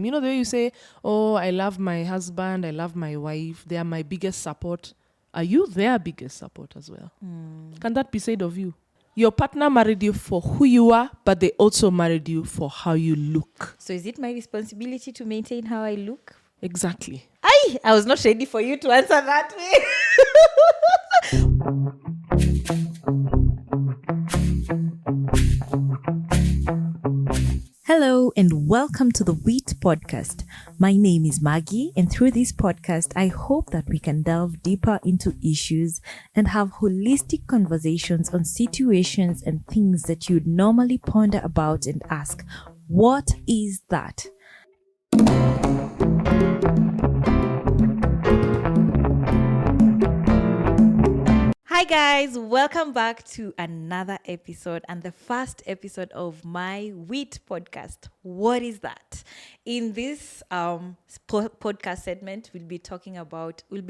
You know the way you say, oh, I love my husband, I love my wife, they are my biggest support. Are you their biggest support as well? Can that be said of you? Your partner married you for who you are, but they also married you for how you look. So is it my responsibility to maintain how I look? Exactly. I was not ready for you to answer that way. Hello and welcome to the Wheat Podcast. My name is Maggie, and through this podcast, I hope that we can delve deeper into issues and have holistic conversations on situations and things that you'd normally ponder about and ask, what is that? Hi guys, welcome back to another episode and the first episode of my Wheat Podcast. What is that? In this podcast segment, we'll be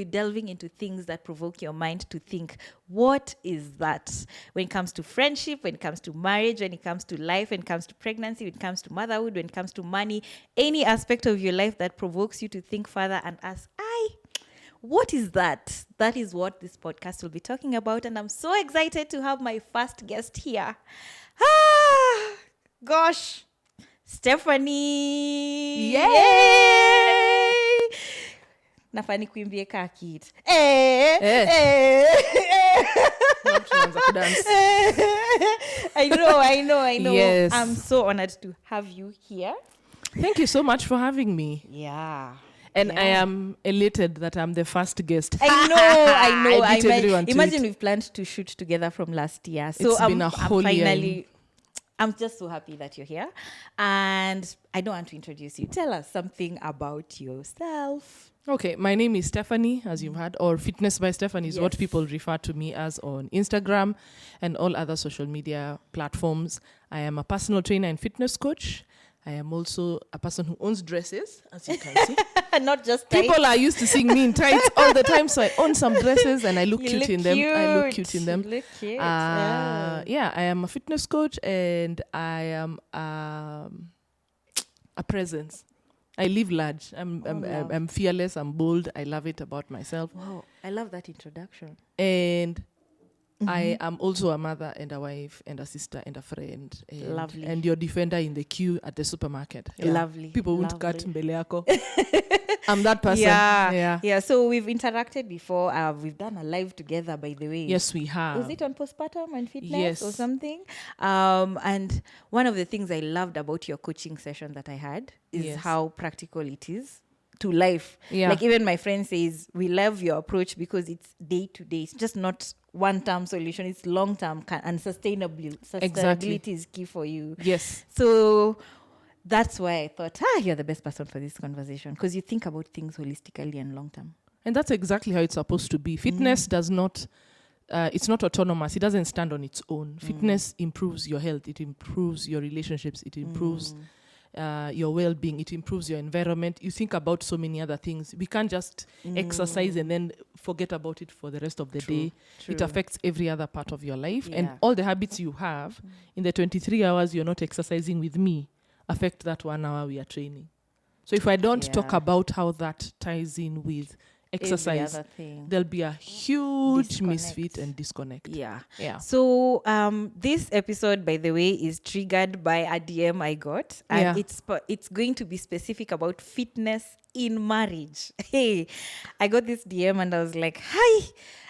delving into things that provoke your mind to think, what is that? When it comes to friendship, when it comes to marriage, when it comes to life, when it comes to pregnancy, when it comes to motherhood, when it comes to money, any aspect of your life that provokes you to think further and ask, what is that? That is what this podcast will be talking about. And I'm so excited to have my first guest here. Gosh. Stephanie. Yay! Nafani kuimbie ka kid. I know. Yes. I'm so honored to have you here. Thank you so much for having me. Yeah. And I am elated that I'm the first guest. I know. I beat everyone to imagine it. we've planned to shoot together from last year. So It's been a whole year. I'm just so happy that you're here. And I don't want to introduce you. Tell us something about yourself. Okay, my name is Stephanie, as you've heard, or Fitness by Stephanie is what Yes. people refer to me as on Instagram and all other social media platforms. I am a personal trainer and fitness coach. I am also a person who owns dresses, as you can see. Not just tights. People are used to seeing me in tights all the time, so I own some dresses and I look You cute look in them. I look cute. cute in them. You look cute. Yeah, I am a fitness coach and I am a presence. I live large. I'm fearless. I'm bold. I love it about myself. Wow, I love that introduction. And I am also a mother and a wife and a sister and a friend. And, Lovely. And your defender in the queue at the supermarket. Yeah. Lovely. People won't Lovely. cut mbele yako. I'm that person. Yeah. So we've interacted before. We've done a live together, by the way. Yes, we have. Was it on postpartum and fitness Yes. or something? And one of the things I loved about your coaching session that I had is Yes. how practical it is to life. Yeah. Like even my friend says, we love your approach because it's day to day. It's just not one-term solution. It's long-term and sustainability. Exactly. Sustainability is key for you. Yes. So that's why I thought, you're the best person for this conversation because you think about things holistically and long-term. And that's exactly how it's supposed to be. Fitness does not, it's not autonomous. It doesn't stand on its own. Fitness improves your health. It improves your relationships. It improves your well-being. It improves your environment. You think about so many other things. We can't just exercise and then forget about it for the rest of the day. True. It affects every other part of your life. Yeah. And all the habits you have in the 23 hours you're not exercising with me affect that 1 hour we are training. So if I don't talk about how that ties in with exercise, Every other thing. there'll be a huge Disconnect. misfit and disconnect. Yeah. Yeah. So this episode, by the way, is triggered by a DM I got, and it's going to be specific about fitness in marriage. Hey, I got this DM and I was like, "Hi,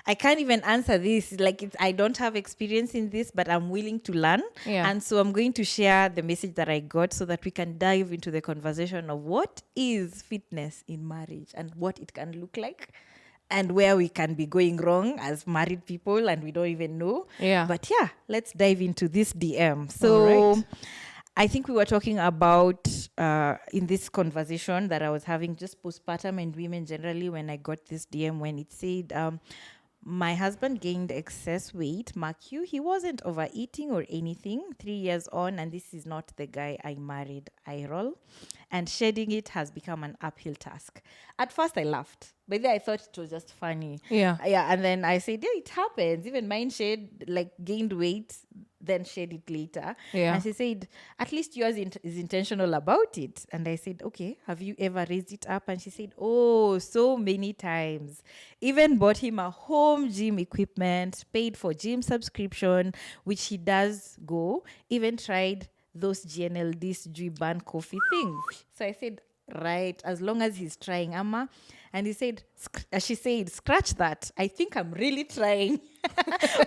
I can't even answer this. Like, I don't have experience in this, but I'm willing to learn." Yeah. And so I'm going to share the message that I got so that we can dive into the conversation of what is fitness in marriage and what it can look like. And where we can be going wrong as married people and we don't even know. Yeah. But let's dive into this DM. So All right. I think we were talking about in this conversation that I was having just postpartum and women generally when I got this DM when it said, my husband gained excess weight. Mark you, he wasn't overeating or anything. 3 years on, and this is not the guy I married. I roll. And shedding it has become an uphill task. At first, I laughed. But then I thought it was just funny. Yeah. And then I said, it happens. Even mine gained weight. then shared it later. Yeah. And she said, at least yours is intentional about it. And I said, okay, have you ever raised it up? And she said, oh, so many times. Even bought him a home gym equipment, paid for gym subscription, which he does go, even tried those GNLD sijui burn coffee things. So I said, right, as long as he's trying, Amma. And he said, she said, scratch that. I think I'm really trying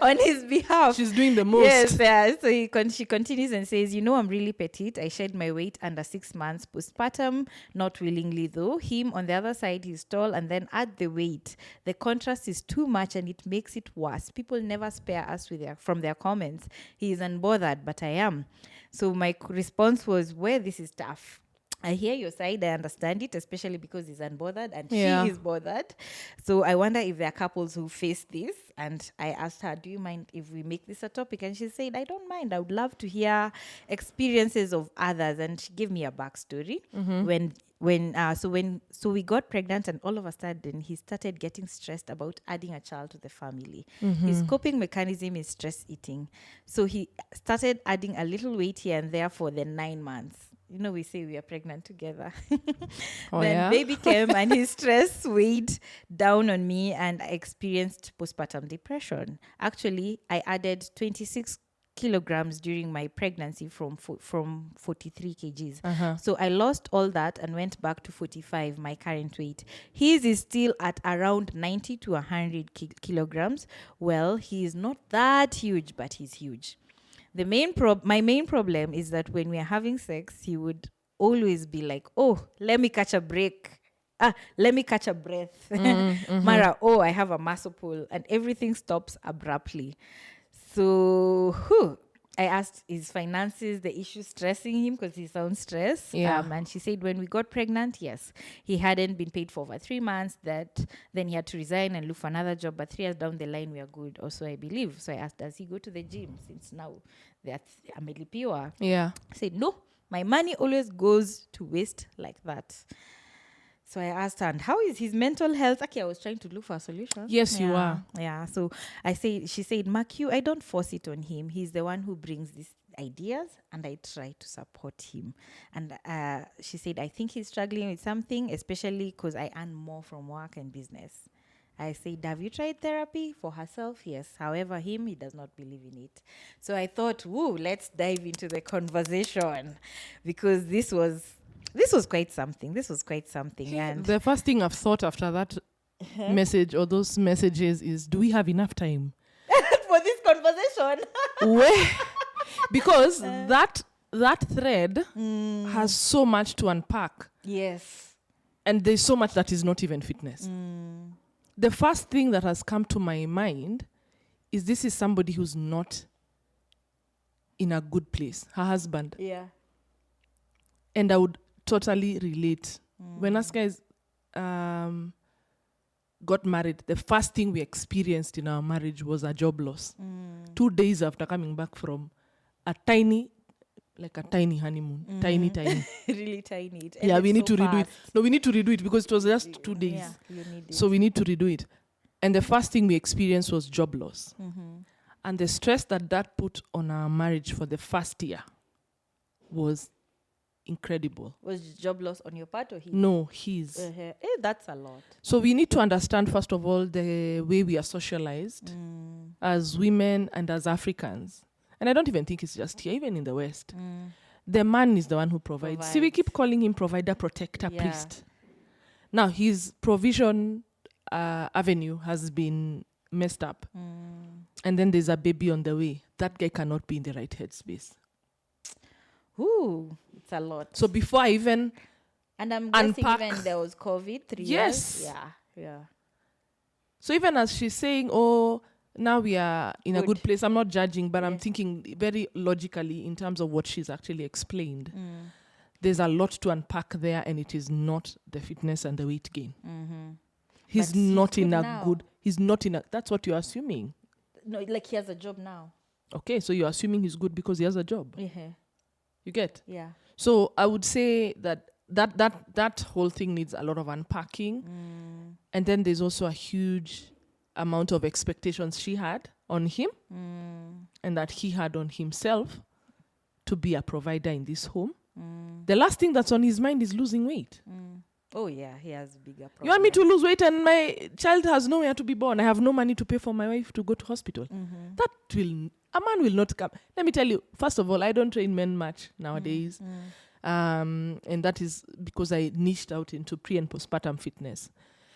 on his behalf. She's doing the most. Yes, yeah. So she continues and says, I'm really petite. I shed my weight under 6 months postpartum, not willingly though. Him on the other side, he's tall, and then add the weight. The contrast is too much and it makes it worse. People never spare us from their comments. He is unbothered, but I am. So my response was, well, this is tough. I hear your side. I understand it, especially because he's unbothered and she is bothered. So I wonder if there are couples who face this. And I asked her, do you mind if we make this a topic? And she said, I don't mind. I would love to hear experiences of others. And she gave me a backstory. So we got pregnant, and all of a sudden he started getting stressed about adding a child to the family. His coping mechanism is stress eating. So he started adding a little weight here and there for the 9 months. We say we are pregnant together. Then baby came and his stress weighed down on me and I experienced postpartum depression. Actually, I added 26 kilograms during my pregnancy from 43 kgs. So I lost all that and went back to 45, my current weight. His is still at around 90 to 100 kilograms. Well, he is not that huge, but he's huge. My main problem is that when we are having sex, he would always be like, oh, let me catch a break. Let me catch a breath. Mara, oh, I have a muscle pull. And everything stops abruptly. So I asked, is finances the issue stressing him? Because he sounds stressed. And she said, when we got pregnant, yes, he hadn't been paid for over 3 months. Then he had to resign and look for another job. But 3 years down the line, we are good also, I believe. So I asked, does he go to the gym? Since now that's amelipiwa. Yeah. I said, no, my money always goes to waste like that. So I asked her, and how is his mental health? Okay, I was trying to look for a solution. Yes, you are. Yeah. So she said, Mark, I don't force it on him. He's the one who brings these ideas, and I try to support him. And she said, I think he's struggling with something, especially because I earn more from work and business. I said, have you tried therapy? For herself, yes. However, he does not believe in it. So I thought, let's dive into the conversation, because this was quite something. And the first thing I've thought after that message or those messages is, do we have enough time for this conversation? Because that thread has so much to unpack. Yes. And there's so much that is not even fitness. The first thing that has come to my mind is, this is somebody who's not in a good place. Her husband. Yeah. And I would totally relate. When us guys got married, the first thing we experienced in our marriage was a job loss. 2 days after coming back from a tiny honeymoon. Tiny. Really tiny. We need to redo it. No, we need to redo it because it was just 2 days. Yeah, you need it. So we need to redo it. And the first thing we experienced was job loss. And the stress that put on our marriage for the first year was incredible. Was job loss on your part or his? No, his. That's a lot. So we need to understand, first of all, the way we are socialized as women and as Africans. And I don't even think it's just here, even in the West. The man is the one who provides. See, we keep calling him provider, protector, priest. Now, his provision avenue has been messed up. And then there's a baby on the way. That guy cannot be in the right headspace. Ooh, it's a lot. So before I even and I'm guessing even there was COVID 3 years. Yes. Yeah. So even as she's saying, now we are in a good place, I'm not judging, but I'm thinking very logically in terms of what she's actually explained. There's a lot to unpack there, and it is not the fitness and the weight gain. He's not in a good... He's not in a... That's what you're assuming. No, like he has a job now. Okay, so you're assuming he's good because he has a job. You get? Yeah. So I would say that whole thing needs a lot of unpacking. And then there's also a huge amount of expectations she had on him and that he had on himself to be a provider in this home. The last thing that's on his mind is losing weight. Oh, yeah, he has bigger problems. You want me to lose weight and my child has nowhere to be born? I have no money to pay for my wife to go to hospital. A man will not come. Let me tell you, first of all, I don't train men much nowadays. And that is because I niched out into pre and postpartum fitness.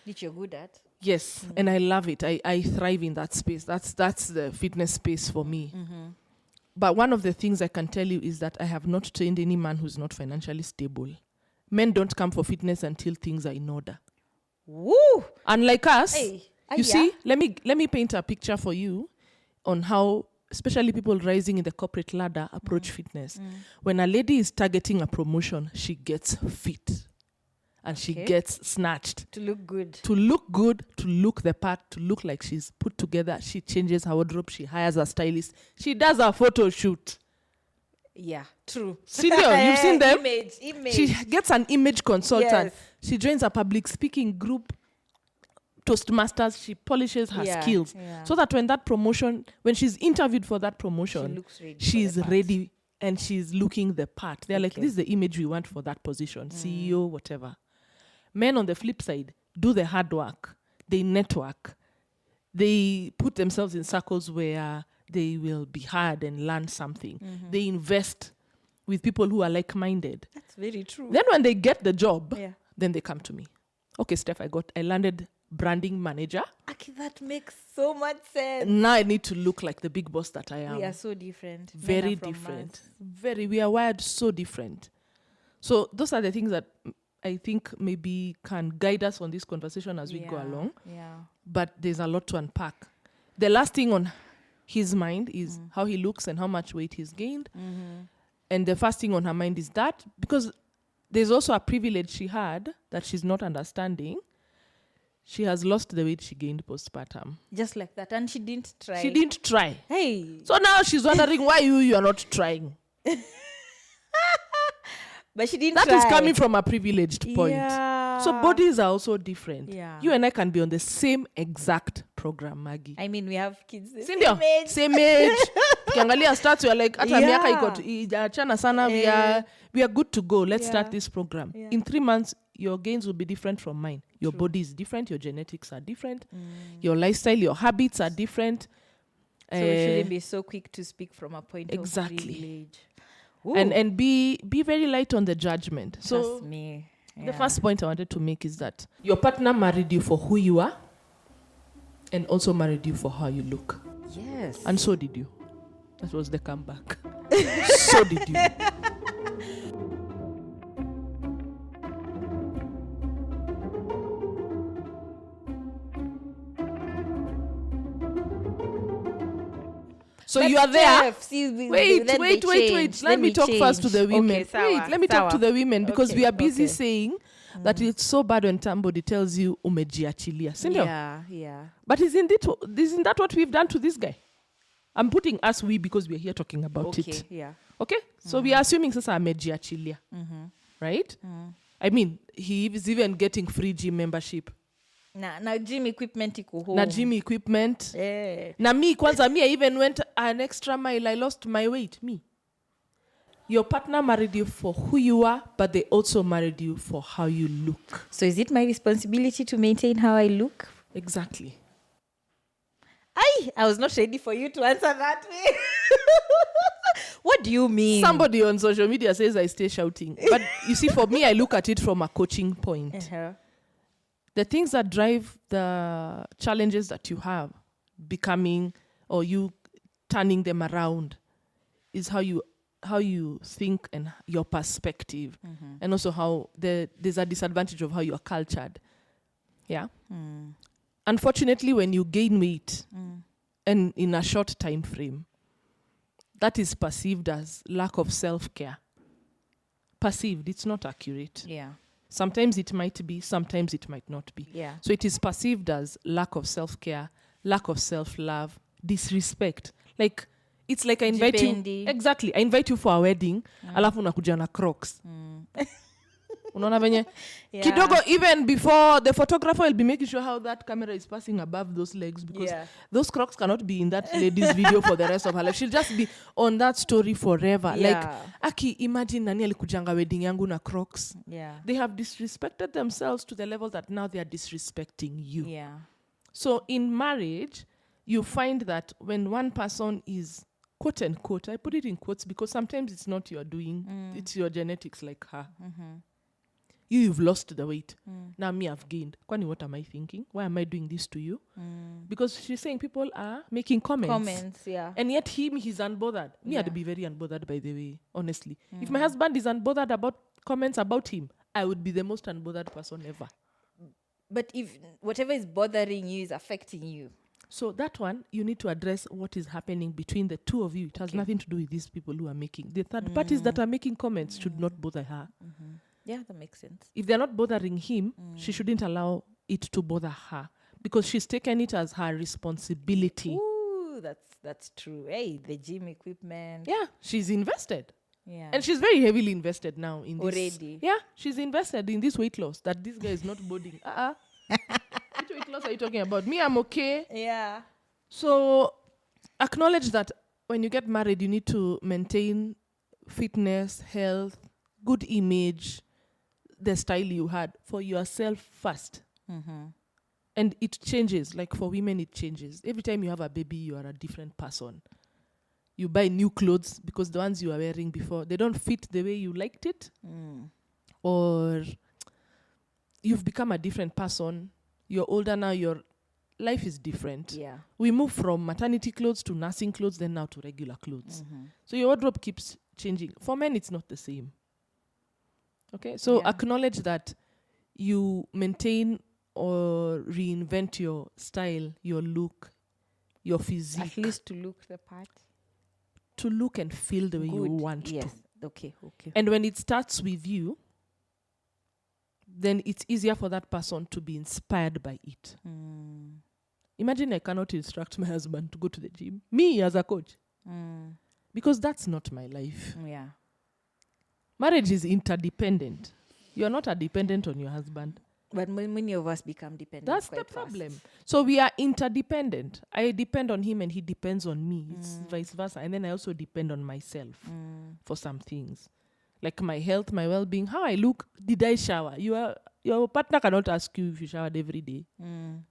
Which you're good at. Yes, and I love it. I thrive in that space. That's the fitness space for me. But one of the things I can tell you is that I have not trained any man who's not financially stable. Men don't come for fitness until things are in order. Woo! Unlike us, you see, let me paint a picture for you on how, especially people rising in the corporate ladder, approach fitness. When a lady is targeting a promotion, she gets fit. And she gets snatched. To look good. To look good, to look the part, to look like she's put together. She changes her wardrobe. She hires a stylist. She does a photo shoot. Yeah, true. Senior, you've seen them? Image. She gets an image consultant. Yes. She joins a public speaking group, Toastmasters. She polishes her skills. Yeah. So that when she's interviewed for that promotion, She looks ready she's ready and she's looking the part. They're like, this is the image we want for that position, CEO, whatever. Men on the flip side do the hard work. They network. They put themselves in circles where they will be heard and learn something. They invest with people who are like-minded. That's very true. Then when they get the job, then they come to me. Okay, Steph, I landed branding manager. Okay, that makes so much sense. Now I need to look like the big boss that I am. We are so different. Very different. We are wired so different. So those are the things that I think maybe can guide us on this conversation as we go along. Yeah. But there's a lot to unpack. The last thing on his mind is how he looks and how much weight he's gained. And the first thing on her mind is that, because there's also a privilege she had that she's not understanding. She has lost the weight she gained postpartum. Just like that. And she didn't try. She didn't try. Hey. So now she's wondering why you are not trying. But she didn't That try. is coming from a privileged point. Yeah. So bodies are also different. Yeah. You and I can be on the same exact program, Maggie. I mean, we have kids the Sindio? same age. Same age. Ukiangalia stats, we are like, hata miaka ijachana sana, we are good to go. Let's start this program. Yeah. In 3 months, your gains will be different from mine. Your body is different. Your genetics are different. Your lifestyle, your habits are different. So we shouldn't be so quick to speak from a point of privilege. And be very light on the judgment. So trust me. The first point I wanted to make is that your partner married you for who you are and also married you for how you look. Yes. And so did you. That was the comeback. So did you. So you are there. Wait. Let me talk first to the women. Okay, let me talk to the women because we are busy saying that it's so bad when somebody tells you umejiachilia. Yeah. But isn't that what we've done to this guy? I'm putting us we because we're here talking about it. Yeah. Okay? So we are assuming sasa amejiachilia. Right? I mean, he is even getting free gym membership. Na gym equipment iko home. Na gym equipment. Na me I even went an extra mile. I lost my weight. Me. Your partner married you for who you are, but they also married you for how you look. So is it my responsibility to maintain how I look? Exactly. I was not ready for you to answer that way. What do you mean? Somebody on social media says I stay shouting. But you see, for me, I look at it from a coaching point. The things that drive the challenges that you have becoming or you turning them around is how you think and your perspective. And also how there's a disadvantage of how you are cultured. Yeah. Unfortunately, when you gain weight and in a short time frame, that is perceived as lack of self-care. Perceived, it's not accurate. Yeah. Sometimes it might be, sometimes it might not be. Yeah. So it is perceived as lack of self-care, lack of self-love, disrespect. Like, it's like I invite you. Exactly. I invite you for a wedding, alafu unakuja na Crocs. Unaona venye Yeah. kidogo, even before the photographer will be making sure how that camera is passing above those legs, because those Crocs cannot be in that lady's video for the rest of her life. She'll just be on that story forever. Like, aki, imagine nani alikujanga wedding yangu na Crocs. They have disrespected themselves to the level that now they are disrespecting you. So in marriage, you find that when one person is, quote unquote, I put it in quotes because sometimes it's not your doing, it's your genetics, like her. You've lost the weight. Now me, I've gained. Kwani, what am I thinking? Why am I doing this to you? Because she's saying people are making comments. And yet he's unbothered. Me, I'd be very unbothered, by the way, honestly. If my husband is unbothered about comments about him, I would be the most unbothered person ever. But if whatever is bothering you is affecting you. So that one, you need to address what is happening between the two of you. It has nothing to do with these people who are making. The third parties that are making comments should not bother her. Yeah, that makes sense. If they're not bothering him, she shouldn't allow it to bother her, because she's taken it as her responsibility. Ooh, that's true. Hey, the gym equipment. Yeah, she's invested. Yeah. And she's very heavily invested now in this. Already. Yeah, she's invested in this weight loss that this guy is not boarding. Which weight loss are you talking about? Me, I'm okay. Yeah. So acknowledge that when you get married, you need to maintain fitness, health, good image, the style you had for yourself first. And it changes. Like for women, it changes. Every time you have a baby, you are a different person. You buy new clothes because the ones you were wearing before, they don't fit the way you liked it. Or you've become a different person. You're older now, your life is different. Yeah. We move from maternity clothes to nursing clothes, then now to regular clothes. So your wardrobe keeps changing. For men, it's not the same. Okay, so acknowledge that you maintain or reinvent your style, your look, your physique. At least to look the part. To look and feel the way you want to. Okay. And when it starts with you, then it's easier for that person to be inspired by it. Imagine I cannot instruct my husband to go to the gym. Me as a coach. Because that's not my life. Yeah. Marriage is interdependent. You're not a dependent on your husband. But many of us become dependent. That's the problem. So we are interdependent. I depend on him and he depends on me. It's vice versa. And then I also depend on myself for some things. Like my health, my well-being, how I look, did I shower? Your partner cannot ask you if you showered every day.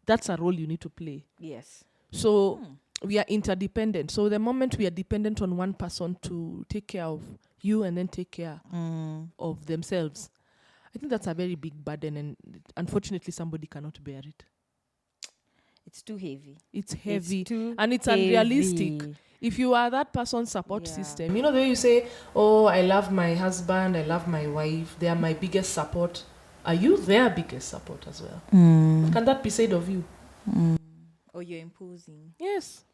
That's a role you need to play. Yes. So we are interdependent. So the moment we are dependent on one person to take care of you and then take care of themselves, I think that's a very big burden, and unfortunately somebody cannot bear it. It's too heavy. It's heavy. And it's unrealistic. If you are that person's support system, you know the way you say, oh, I love my husband, I love my wife, they are my biggest support. Are you their biggest support as well? Can that be said of you? Or you're imposing. Yes.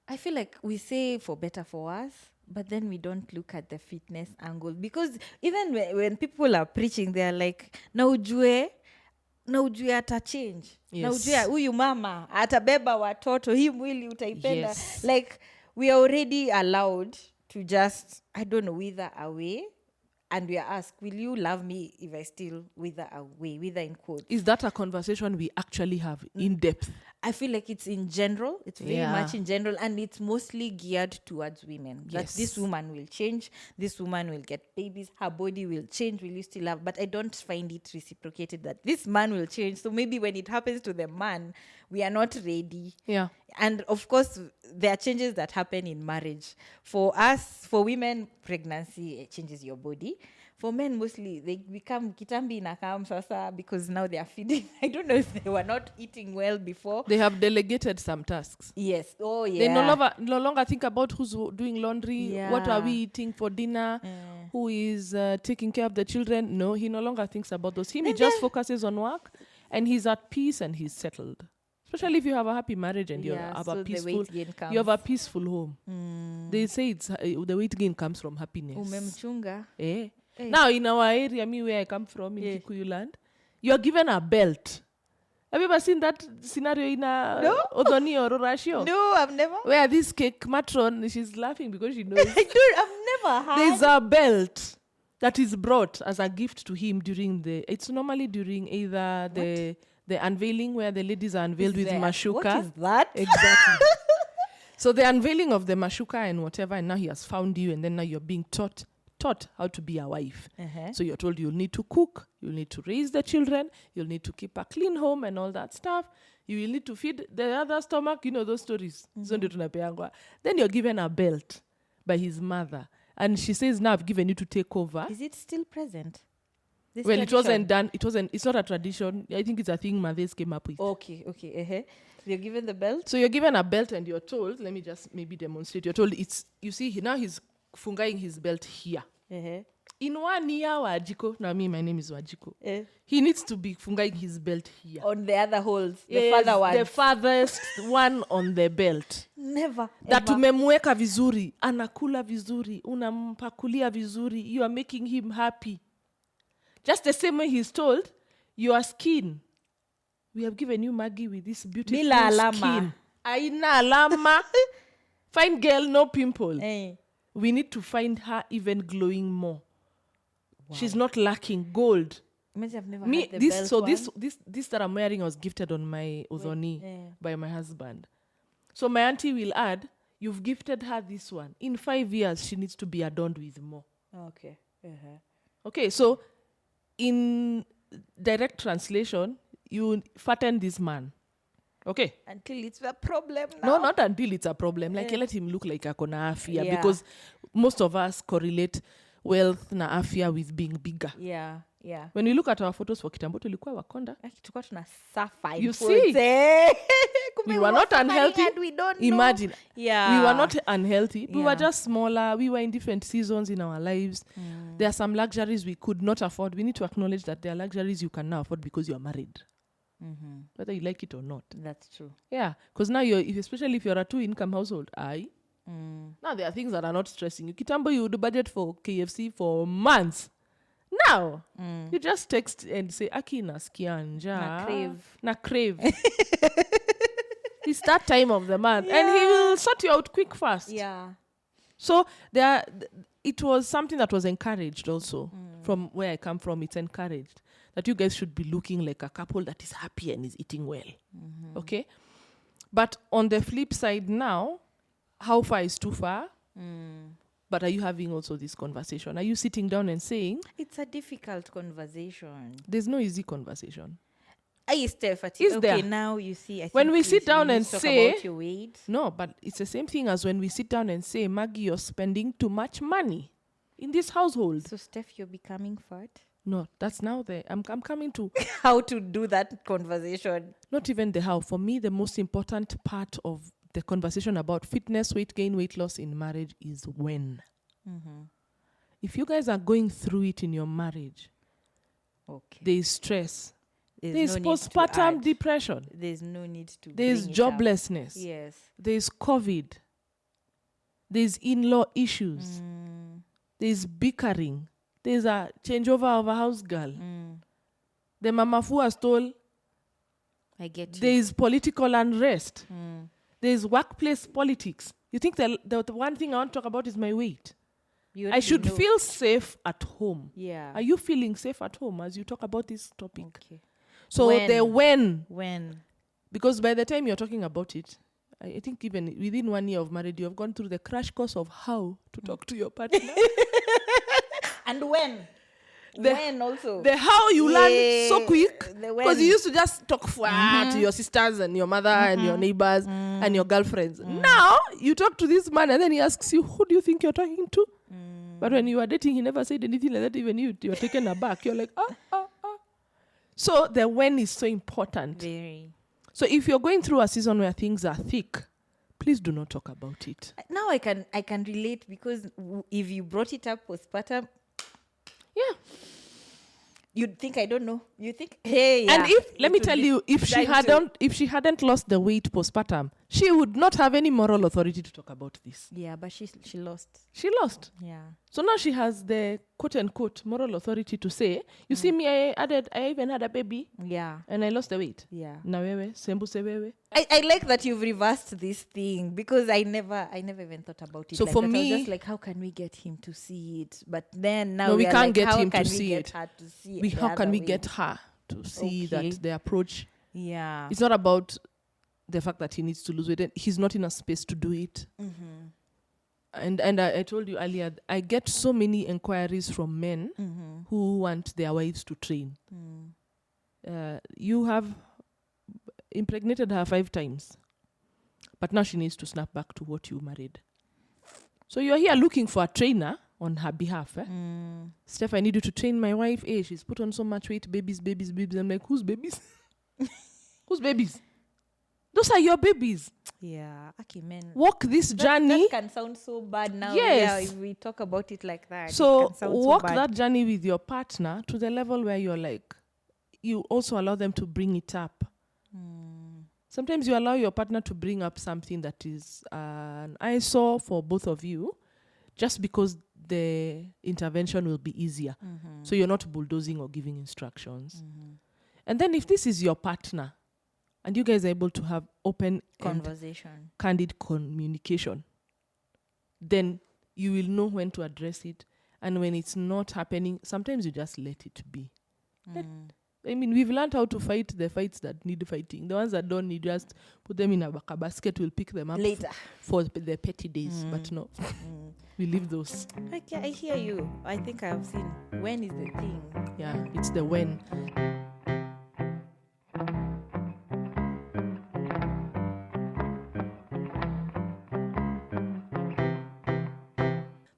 I feel like we say for better for us, but then we don't look at the fitness angle. Because even when people are preaching, they're like, na ujue ata change. Yes. Na ujue huyu mama atabeba watoto, hii mwili utaipenda. Yes. Like we are already allowed to just, I don't know, wither away. And we are asked, will you love me if I still wither away, wither in quotes? Is that a conversation we actually have in depth? I feel like it's in general. It's very much in general. And it's mostly geared towards women. That this woman will change. This woman will get babies. Her body will change. Will you still love? But I don't find it reciprocated that this man will change. So maybe when it happens to the man, we are not ready. Yeah. And of course, there are changes that happen in marriage. For us, for women, pregnancy changes your body. For men, mostly, they become kitambi nakam sasa because now they are feeding. I don't know if they were not eating well before. They have delegated some tasks. Yes. Oh, yeah. They no longer think about who's doing laundry, what are we eating for dinner, who is taking care of the children. No, he no longer thinks about those. He just focuses on work, and he's at peace and he's settled. Especially if you have a happy marriage and you have a peaceful home. They say it's the weight gain comes from happiness. Umemchunga. Hey. Now in our area, where I come from in Kikuyu land, you are given a belt. Have you ever seen that scenario in Odoni or Rorashio? No, I've never. Where this cake matron, she's laughing because she knows. I've never heard. There's a belt. that is brought as a gift to him it's normally during either the unveiling where the ladies are unveiled with mashuka. What is that? Exactly. So the unveiling of the mashuka and whatever, and now he has found you, and then now you're being taught how to be a wife. So you're told you'll need to cook, you'll need to raise the children, you'll need to keep a clean home and all that stuff. You will need to feed the other stomach, those stories. Then you're given a belt by his mother. And she says, now I've given you to take over. Is it still present? This well, tradition? It wasn't done. It's not a tradition. I think it's a thing mothers came up with. Okay. You're given the belt? So you're given a belt and you're told, let me just maybe demonstrate. You're told now he's fungaing his belt here. In 1 year, Wajiko, now my name is Wajiko. He needs to be fungaing his belt here. On the other holes, the further one. The farthest one on the belt. Never. That umemweka vizuri, anakula vizuri, unampakulia vizuri, you are making him happy. Just the same way he's told, your skin. We have given you Maggie with this beautiful skin. Aina alama. Fine girl, no pimple. We need to find her even glowing more. Wow. She's not lacking gold. I've never had the belt one. This that I'm wearing was gifted on my Ozoni by my husband. So my auntie will add, you've gifted her this one. In 5 years, she needs to be adorned with more. Okay. Okay, so in direct translation, you fatten this man. Okay. Until it's a problem now. No, not until it's a problem. Like, let him look like akona afya. Because most of us correlate wealth na afya with being bigger. Yeah. When we look at our photos for kitambo, tulikuwa wakonda. You see? We were not unhealthy. We don't Imagine. Yeah. We were not unhealthy. We were just smaller. We were in different seasons in our lives. There are some luxuries we could not afford. We need to acknowledge that there are luxuries you can now afford because you are married. Whether you like it or not. That's true. Yeah. Because now especially if you're a 2-income household, now there are things that are not stressing you. Kitambo, you would budget for KFC for months. Now, you just text and say, Aki nasikia njaa. Na crave. It's that time of the month. And he will sort you out quick, fast. Yeah. So it was something that was encouraged also. From where I come from, it's encouraged. That you guys should be looking like a couple that is happy and is eating well. Okay? But on the flip side now, how far is too far? But are you having also this conversation? Are you sitting down and saying... It's a difficult conversation. There's no easy conversation. Is there? Now you see... I think when we sit down and say... About your weight. No, but it's the same thing as when we sit down and say, Maggie, you're spending too much money in this household. So, Steph, you're becoming fat? No, that's now I'm coming to... How to do that conversation. Not even the how. For me, the most important part of the conversation about fitness, weight gain, weight loss in marriage is when. If you guys are going through it in your marriage, there is stress. There's postpartum depression. There's no need to. There's joblessness. Yes. There's COVID. There's in-law issues. There's bickering. There's a changeover of a house girl. The mama fu has told. I get you. There's political unrest. There's workplace politics. You think the one thing I want to talk about is my weight? I should feel safe at home. Yeah. Are you feeling safe at home as you talk about this topic? Okay. So when. Because by the time you're talking about it, I think even within 1 year of marriage, you have gone through the crash course of how to talk to your partner. And when also. The how you learn so quick. Because you used to just talk to your sisters and your mother and your neighbors and your girlfriends. Now, you talk to this man and then he asks you, who do you think you're talking to? But when you were dating, he never said anything like that. Even you're taken aback. You're like, So the when is so important. Very. So if you're going through a season where things are thick, please do not talk about it. Now I can relate because if you brought it up postpartum, you'd think I don't know. You think, hey, and let me tell you, if she hadn't lost the weight postpartum, she would not have any moral authority to talk about this. Yeah, but she lost. She lost. Yeah. So now she has the quote unquote moral authority to say, you see me, I even had a baby. Yeah. And I lost the weight. Yeah. Na wewe, sembuse wewe. I like that you've reversed this thing, because I never even thought about it. So like for that. I me, was just like, how can we get him to see it? But then now no, we are can't like, get how him can to we see get it. her to see it? How the can other we way? get her to see Okay. that the approach? Yeah. It's not about the fact that he needs to lose weight. And he's not in a space to do it. And I told you earlier, I get so many inquiries from men who want their wives to train. You have impregnated her 5 times, but now she needs to snap back to what you married. So you're here looking for a trainer on her behalf. Steph, I need you to train my wife. Hey, she's put on so much weight. Babies. I'm like, whose babies? Whose babies? Those are your babies. Yeah. Okay, men. Walk this journey. That can sound so bad now. Yes. Yeah, if we talk about it like that. So it can sound walk so bad. that journey with your partner to the level where you're like, you also allow them to bring it up. Sometimes you allow your partner to bring up something that is an eyesore for both of you, just because the intervention will be easier. So you're not bulldozing or giving instructions. And then if this is your partner, and you guys are able to have open conversation, and candid communication, then you will know when to address it. And when it's not happening, sometimes you just let it be. I mean, we've learned how to fight the fights that need fighting. The ones that don't need, just put them in a basket. We'll pick them up later for the petty days. But no, we leave those. Okay, I hear you. I think I've seen. When is the thing? Yeah, it's the when.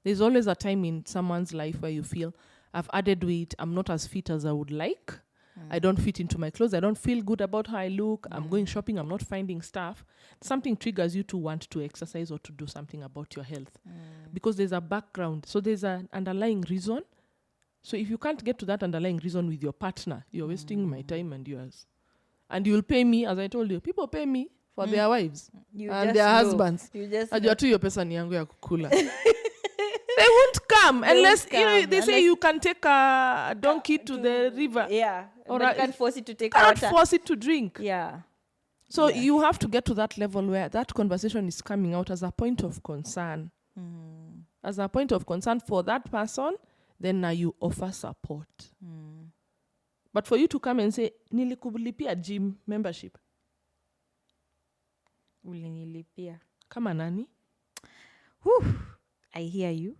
There's always a time in someone's life where you feel, I've added weight, I'm not as fit as I would like. I don't fit into my clothes. I don't feel good about how I look. I'm going shopping. I'm not finding stuff. Something triggers you to want to exercise or to do something about your health. Because there's a background. So there's an underlying reason. So if you can't get to that underlying reason with your partner, you're wasting my time and yours. And you'll pay me, as I told you, people pay me for their wives and their husbands. You just Ajua tu hiyo pesa ni yangu ya kukula. They won't come unless they say you can take a donkey to the river. Yeah. Or but can't force it to take cannot water. force it to drink. Yeah. So you have to get to that level where that conversation is coming out as a point of concern. As a point of concern for that person, then now you offer support. But for you to come and say, nilikulipia gym membership. Ulinilipia. Kama nani? Whew. I hear you.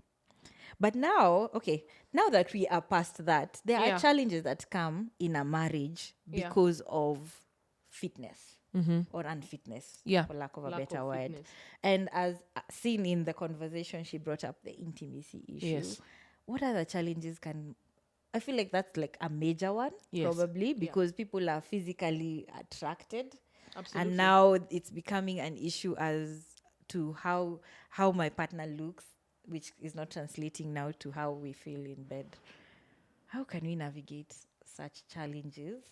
But now, okay, now that we are past that, there are challenges that come in a marriage because of fitness or unfitness, for lack of a better word. Fitness. And as seen in the conversation, she brought up the intimacy issue. Yes. What other challenges I feel like that's like a major one, probably, because people are physically attracted. Absolutely. And now it's becoming an issue as to how my partner looks, which is not translating now to how we feel in bed. How can we navigate such challenges?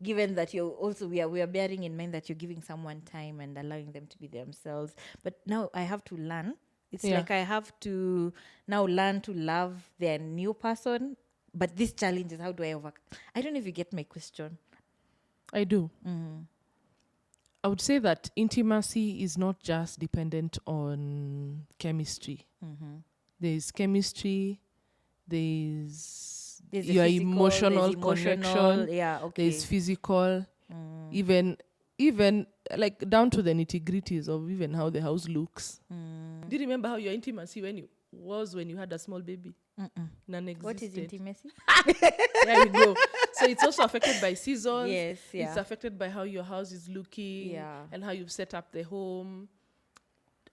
Given that we are bearing in mind that you're giving someone time and allowing them to be themselves. But now I have to learn. It's like I have to now learn to love their new person. But these challenges, how do I overcome? I don't know if you get my question. I do. I would say that intimacy is not just dependent on chemistry. There's chemistry, there's your physical, emotional connection, there's physical, even like down to the nitty-gritties of even how the house looks. Do you remember how your intimacy when you had a small baby? Non-existent. What is intimacy? There we go. So it's also affected by seasons. Yes, It's affected by how your house is looking and how you've set up the home.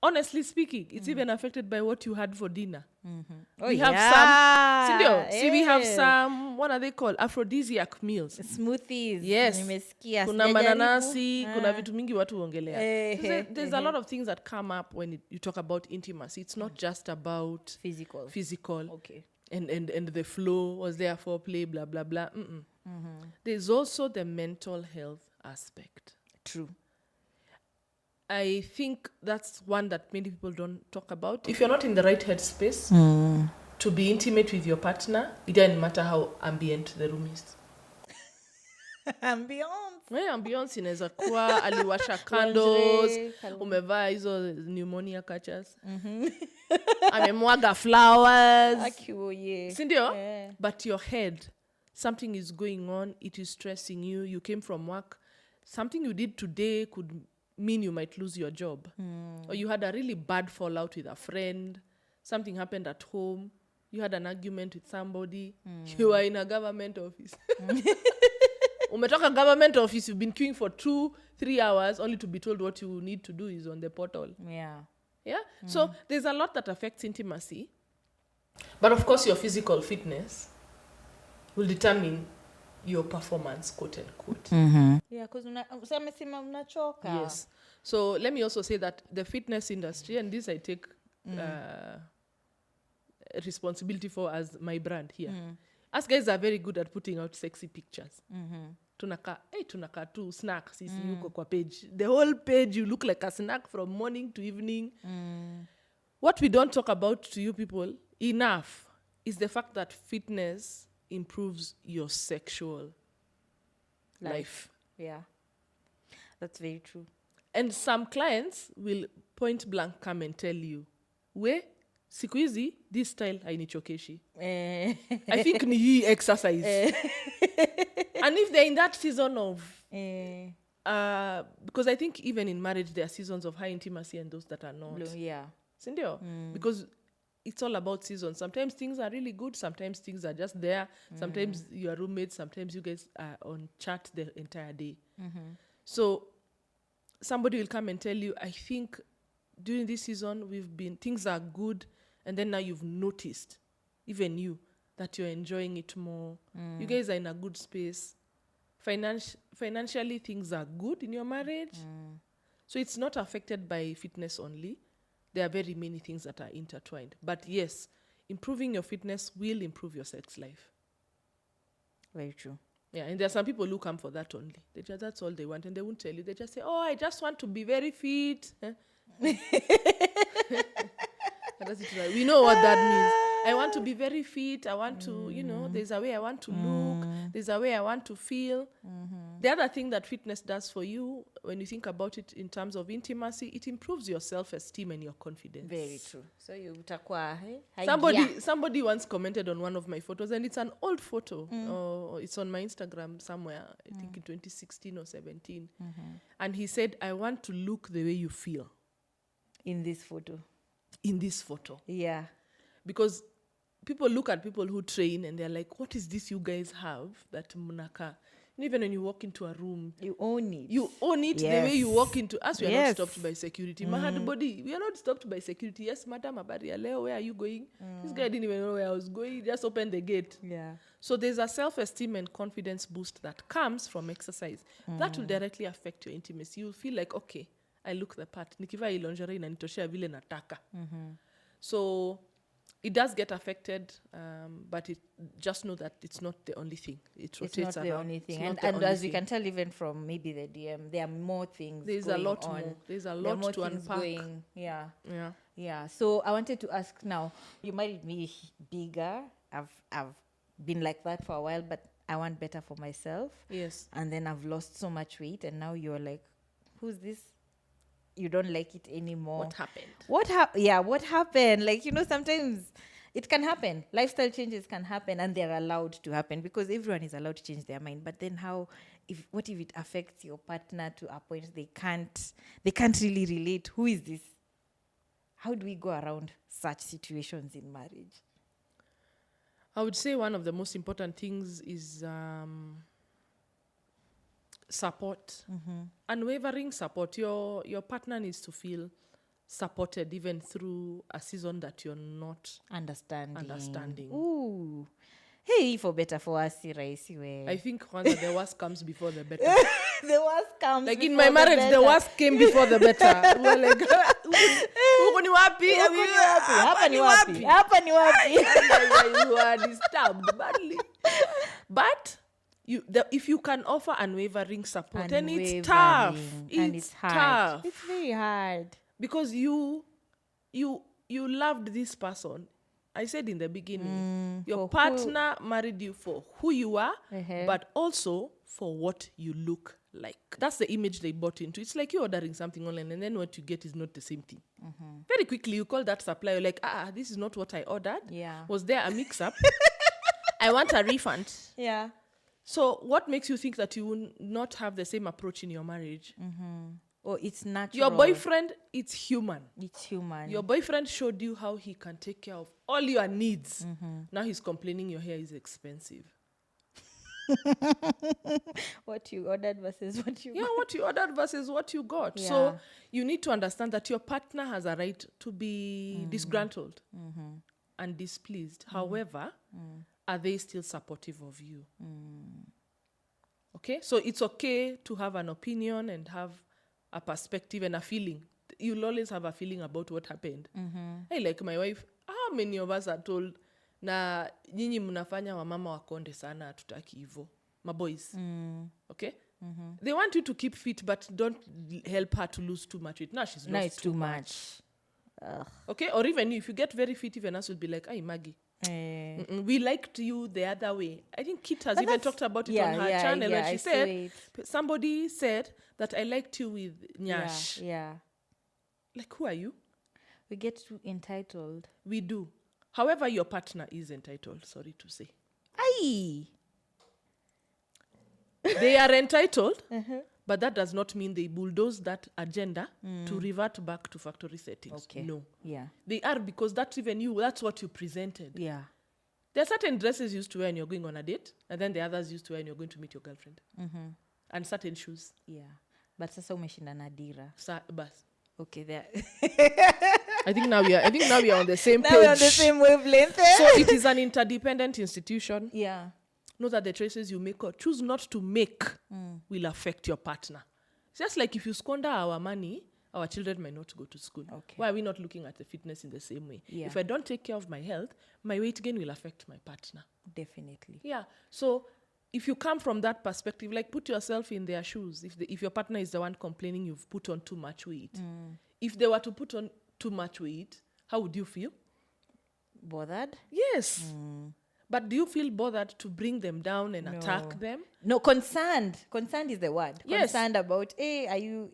Honestly speaking, it's even affected by what you had for dinner. We have some, we have some, what are they called? Aphrodisiac meals. Smoothies. Yes. Kuna mananasi, kuna vitu mingi watu ongelea. There's a lot of things that come up when you talk about intimacy. It's not just about physical. Okay. And the flow, was there foreplay, blah, blah, blah. There's also the mental health aspect. True. I think that's one that many people don't talk about. If you're not in the right headspace to be intimate with your partner, it doesn't matter how ambient the room is. Ambiance inaweza kuwa aliwasha candles, umevaa hizo pneumonia catchers, amemwaga flowers, sindio? But your head, something is going on, it is stressing you, you came from work, something you did today could mean you might lose your job. Or you had a really bad fallout with a friend, something happened at home, you had an argument with somebody, you are in a government office. Umetoka government office, you've been queuing for 2-3 hours only to be told what you need to do is on the portal. Yeah. So there's a lot that affects intimacy. But of course, your physical fitness will determine your performance, quote unquote. Yeah, because unachoka. Yes. So let me also say that the fitness industry, and this I take responsibility for as my brand here. Us guys are very good at putting out sexy pictures. Tunaka tu snack sisi yuko kwa page. The whole page you look like a snack from morning to evening. What we don't talk about to you people enough is the fact that fitness improves your sexual life. Yeah. That's very true. And some clients will point blank come and tell you, siku hizi, this style hainichokeshi. I think ni hii exercise. And if they're in that season of... because I think even in marriage, there are seasons of high intimacy and those that are not. Sindio? Because it's all about seasons. Sometimes things are really good. Sometimes things are just there. Sometimes you are roommates. Sometimes you guys are on chat the entire day. So somebody will come and tell you, I think during this season, things are good. And then now you've noticed, even you, that you're enjoying it more. You guys are in a good space. Financially, things are good in your marriage. So it's not affected by fitness only. There are very many things that are intertwined. But yes, improving your fitness will improve your sex life. Very true. Yeah, and there are some people who come for that only. That's all they want. And they won't tell you. They just say, I just want to be very fit. We know what that means. I want to be very fit. I want to, there's a way I want to look. There's a way I want to feel. The other thing that fitness does for you, when you think about it in terms of intimacy, it improves your self-esteem and your confidence. Very true. So you utakuwa somebody once commented on one of my photos, and it's an old photo. It's on my Instagram somewhere, I think in 2016 or 17. And he said, I want to look the way you feel. In this photo. Yeah. Because people look at people who train and they're like, what is this you guys have that munaka? And even when you walk into a room, you own it. Yes. The way you walk into us. We are not stopped by security. Mahad body, we are not stopped by security. Yes, madam, Leo, where are you going? This guy didn't even know where I was going. He just opened the gate. Yeah. So there's a self-esteem and confidence boost that comes from exercise. That will directly affect your intimacy. You'll feel like, okay, I look the part. Nikivaa hii lingerie inanitoshea vile nataka. So it does get affected, but just know that it's not the only thing. It rotates around. It's not the only thing. And as you can tell, even from maybe the DM, there are more things There's going a lot on. more. There's a lot to unpack. Yeah. So I wanted to ask now, you might be bigger. I've been like that for a while, but I want better for myself. Yes. And then I've lost so much weight, and now you're like, who's this? You don't like it anymore. What happened? What happened? Like, sometimes it can happen. Lifestyle changes can happen, and they're allowed to happen because everyone is allowed to change their mind. But then what if it affects your partner to a point they can't really relate? Who is this? How do we go around such situations in marriage? I would say one of the most important things is support. Unwavering support. Your partner needs to feel supported even through a season that you're not understanding. Ooh. Hey, for better for us, way. I think the worst comes before the better. The worst comes like before in my marriage, the worst came before the better. We're like, huko ni wapi? Hapa ni wapi? You are disturbed badly. But if you can offer unwavering support, and it's tough. It's hard. tough. It's very hard. Because you loved this person. I said in the beginning, your partner married you for who you are, but also for what you look like. That's the image they bought into. It's like you're ordering something online and then what you get is not the same thing. Very quickly, you call that supplier like, this is not what I ordered. Yeah. Was there a mix-up? I want a refund. Yeah. So what makes you think that you will not have the same approach in your marriage? Or it's natural. Your boyfriend, it's human. It's human. Your boyfriend showed you how he can take care of all your needs. Now he's complaining your hair is expensive. What you ordered versus what you got. Yeah, what you ordered versus what you got. Yeah. So you need to understand that your partner has a right to be disgruntled and displeased. However, are they still supportive of you? Okay? So it's okay to have an opinion and have a perspective and a feeling. You'll always have a feeling about what happened. Hey, like my wife, how many of us are told, na nyinyi mnafanya wamama wakonde sana, hatutaki hivyo. My boys. Okay? They want you to keep fit, but don't help her to lose too much weight. No, she's lost it's too much. Okay? Or even if you get very fit, even us will be like, hey, Maggie. We liked you the other way. I think Kit has even talked about it on her channel. And she said, somebody said that I liked you with Nyash. Yeah. Like, who are you? We get too entitled. We do. However, your partner is entitled, sorry to say. Aye. They are entitled, but that does not mean they bulldoze that agenda to revert back to factory settings. Okay. No. Yeah. They are, because that's even you, that's what you presented. Yeah. There are certain dresses you used to wear when you're going on a date, and then the others used to wear when you're going to meet your girlfriend. And certain shoes. Yeah. But sasa umeshinda na dira. Bas. Okay, there. I think now we are on the same page. Now we're on the same wavelength. So it is an interdependent institution. Yeah. Know that the choices you make or choose not to make will affect your partner. It's just like if you squander our money, our children might not go to school. Okay. Why are we not looking at the fitness in the same way? Yeah. If I don't take care of my health, my weight gain will affect my partner. Definitely. Yeah. So if you come from that perspective, like put yourself in their shoes. If your partner is the one complaining you've put on too much weight, if they were to put on too much weight, how would you feel? Bothered? Yes. But do you feel bothered to bring them down and attack them? No, concerned. Concerned is the word. Yes. Concerned about, hey, are you,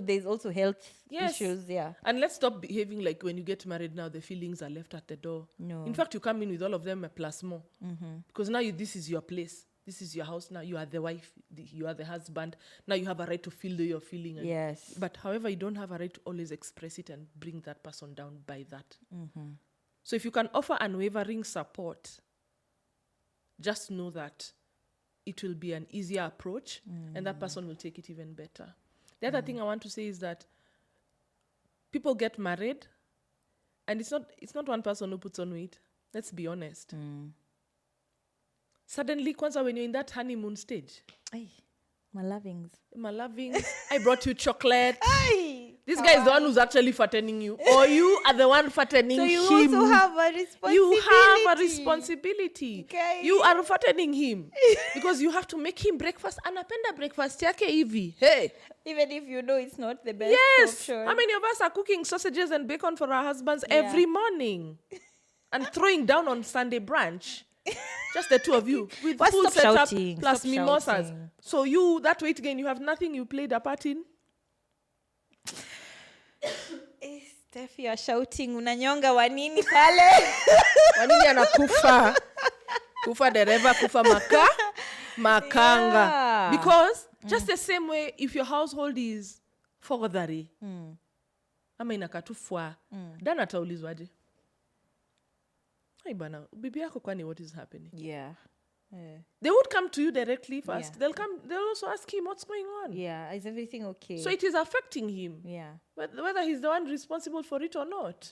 there's also health issues. Yeah. And let's stop behaving like when you get married now, the feelings are left at the door. No. In fact, you come in with all of them a plus more. Because now this is your place. This is your house now. You are the wife. You are the husband. Now you have a right to feel the you're feeling. Yes. But however, you don't have a right to always express it and bring that person down by that. So if you can offer unwavering support, just know that it will be an easier approach and that person will take it even better. The other thing I want to say is that people get married and it's not one person who puts on weight. Let's be honest. Suddenly, kwanza, when you're in that honeymoon stage, Ay, my lovings, I brought you chocolate. Ay, this guy is the one who's actually fattening you, or you are the one fattening him. So you also have a responsibility. You have a responsibility. Okay. You are fattening him because you have to make him breakfast. Anapenda breakfast yake hivi. Hey. Even if you know it's not the best option. How many of us are cooking sausages and bacon for our husbands every morning and throwing down on Sunday brunch? Just the two of you with full setup plus Stop mimosas. Shouting. So you, that weight gain, you have nothing you played a part in. Steph, you are shouting. Unanyonga wanini pale? Wanini anakufa. Kufa dereva, kufa makanga. Yeah. Because just the same way, if your household is fogodhari, ama inakatufwa, dan ataulizwaje? Hey, bana, bibi yako kwani, what is happening? Yeah. They would come to you directly first. Yeah. They'll also ask him what's going on. Yeah. Is everything okay? So it is affecting him. Yeah. Whether he's the one responsible for it or not.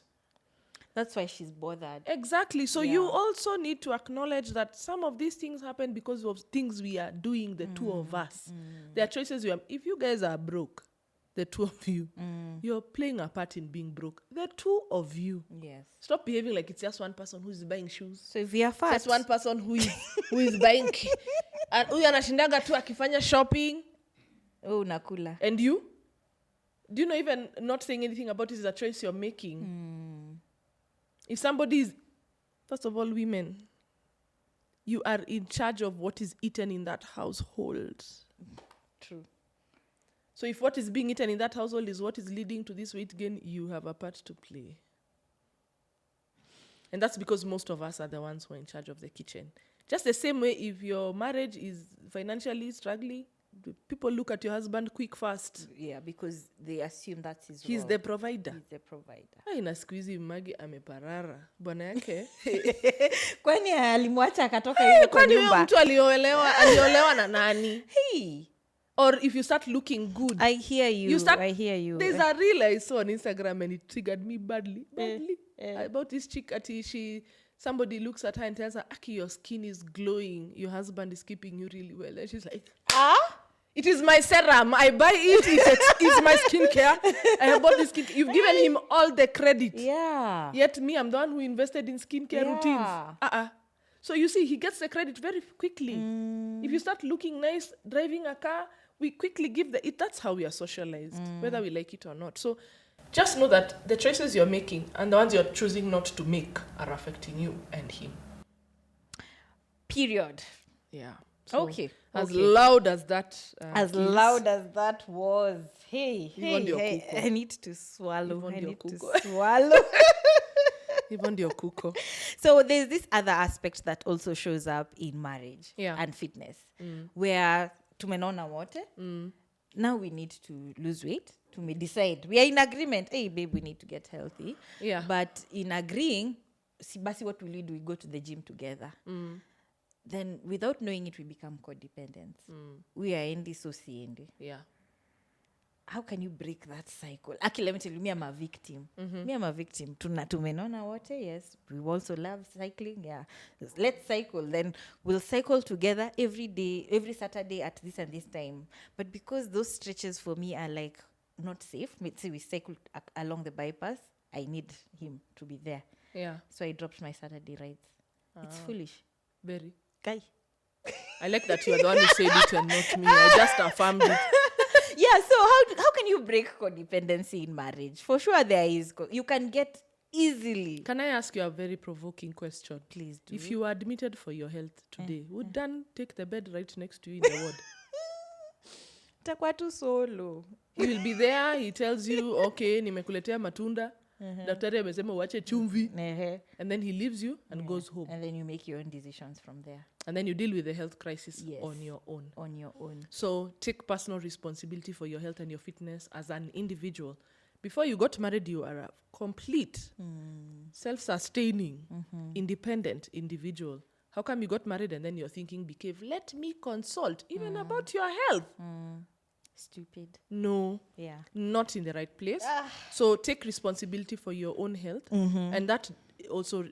That's why she's bothered. Exactly. So you also need to acknowledge that some of these things happen because of things we are doing, the two of us. There are choices we have. If you guys are broke, the two of you, you're playing a part in being broke. The two of you. Yes. Stop behaving like it's just one person who is buying shoes. So if we are fat, Just one person who is buying Huyu anashindaga tu akifanya shopping. Oh, unakula. And you? Do you know, even not saying anything about it is a choice you're making? If somebody is, first of all, women, you are in charge of what is eaten in that household. True. So if what is being eaten in that household is what is leading to this weight gain, you have a part to play. And that's because most of us are the ones who are in charge of the kitchen. Just the same way, if your marriage is financially struggling, people look at your husband quick fast. Yeah, because they assume that's his He's role. the provider. He's the provider. Na siku hizi Magi ameparara. Bwana yake. Kwani alimwacha akatoka hiyo kwa Kwani nyumba? mtu aliolewa na nani? Hey. Or if you start looking good. I hear you. I hear you. There's a reel I saw on Instagram and it triggered me badly. About this chick, somebody looks at her and tells her, Aki, your skin is glowing. Your husband is keeping you really well. And she's like, it is my serum. I buy it. It's my skincare. I have bought this skincare. You've given him all the credit. Yeah. Yet me, I'm the one who invested in skincare routines. So you see, he gets the credit very quickly. If you start looking nice, driving a car, we quickly give that's how we are socialized, whether we like it or not. So just know that the choices you're making and the ones you're choosing not to make are affecting you and him. Period. Yeah. So okay. Loud as that loud as that was. Hey, I need to swallow. Even your kuko. So there's this other aspect that also shows up in marriage and fitness, where tumenona wote. Now we need to lose weight. To decide. We are in agreement. Hey, babe, we need to get healthy. Yeah. But in agreeing, basi what will we do? We go to the gym together. Then without knowing it, we become codependent. We are endi, so siendi. Yeah. How can you break that cycle? Actually, let me tell you, me, I'm a victim. Me, I'm a victim. Tumenona water, yes. We also love cycling, yeah. Let's cycle. Then we'll cycle together every day, every Saturday at this and this time. But because those stretches for me are like not safe, let's say we cycle along the bypass, I need him to be there. Yeah. So I dropped my Saturday rides. It's foolish. Very. Guy. I like that you are the one who said it and not me. I just affirmed it. Yeah, so how can you break codependency in marriage? For sure there is. You can get easily. Can I ask you a very provoking question? Please do. If you were admitted for your health today, would Dan take the bed right next to you in the ward? Takwa tu solo. He will be there. He tells you, okay, nimekuletea matunda. Daktari amesema uache chumvi. And then he leaves you and goes home. And then you make your own decisions from there. And then you deal with the health crisis on your own. On your own. So take personal responsibility for your health and your fitness as an individual. Before you got married, you are a complete, self-sustaining, independent individual. How come you got married and then you're thinking, behave, let me consult even about your health? Stupid. No. Yeah. Not in the right place. So take responsibility for your own health. And that also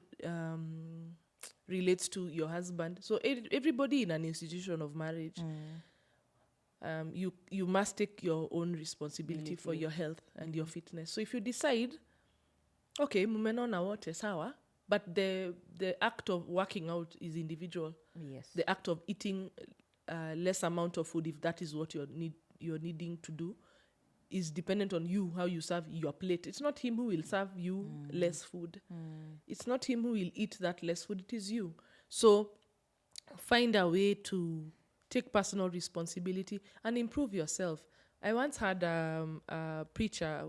relates to your husband. So everybody in an institution of marriage, you must take your own responsibility for your health and your fitness. So if you decide, okay, mumenona wote sawa, but the act of working out is individual. Yes. The act of eating less amount of food, if that is what you're needing to do, is dependent on you, how you serve your plate. It's not him who will serve you less food. It's not him who will eat that less food. It is you. So find a way to take personal responsibility and improve yourself. I once had a preacher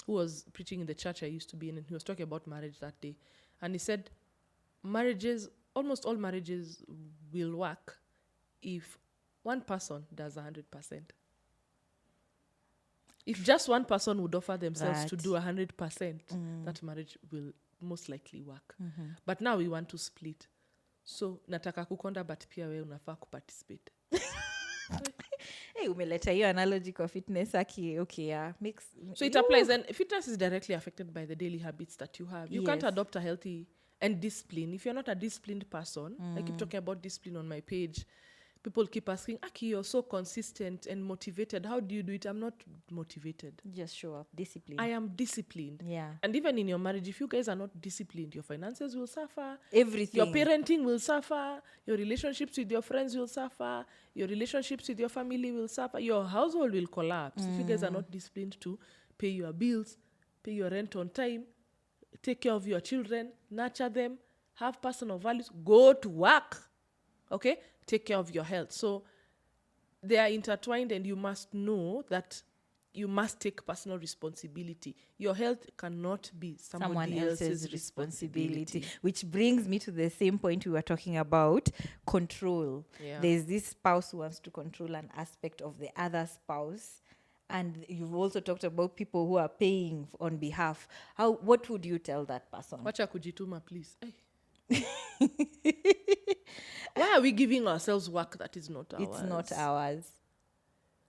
who was preaching in the church I used to be in, and he was talking about marriage that day. And he said, almost all marriages will work if one person does 100%. If just one person would offer themselves to do 100%, that marriage will most likely work. But now we want to split. So nataka kukonda, but pia we unafaa kuparticipate. Hey, umeleta hiyo analogy kwa fitness aki, okay, yeah. So it applies, and fitness is directly affected by the daily habits that you have. You can't adopt a healthy and discipline if you're not a disciplined person. I keep talking about discipline on my page. People keep asking, Aki, you're so consistent and motivated. How do you do it? I'm not motivated. Just show up. Discipline. I am disciplined. Yeah. And even in your marriage, if you guys are not disciplined, your finances will suffer. Everything. Your parenting will suffer. Your relationships with your friends will suffer. Your relationships with your family will suffer. Your household will collapse if you guys are not disciplined to pay your bills, pay your rent on time, take care of your children, nurture them, have personal values, go to work. Okay? Take care of your health. So they are intertwined, and you must know that you must take personal responsibility. Your health cannot be someone else's responsibility. Which brings me to the same point we were talking about, control. Yeah. There's this spouse who wants to control an aspect of the other spouse. And you've also talked about people who are paying on behalf. What would you tell that person? Wacha kujituma, please. Why are we giving ourselves work that is not ours? It's not ours.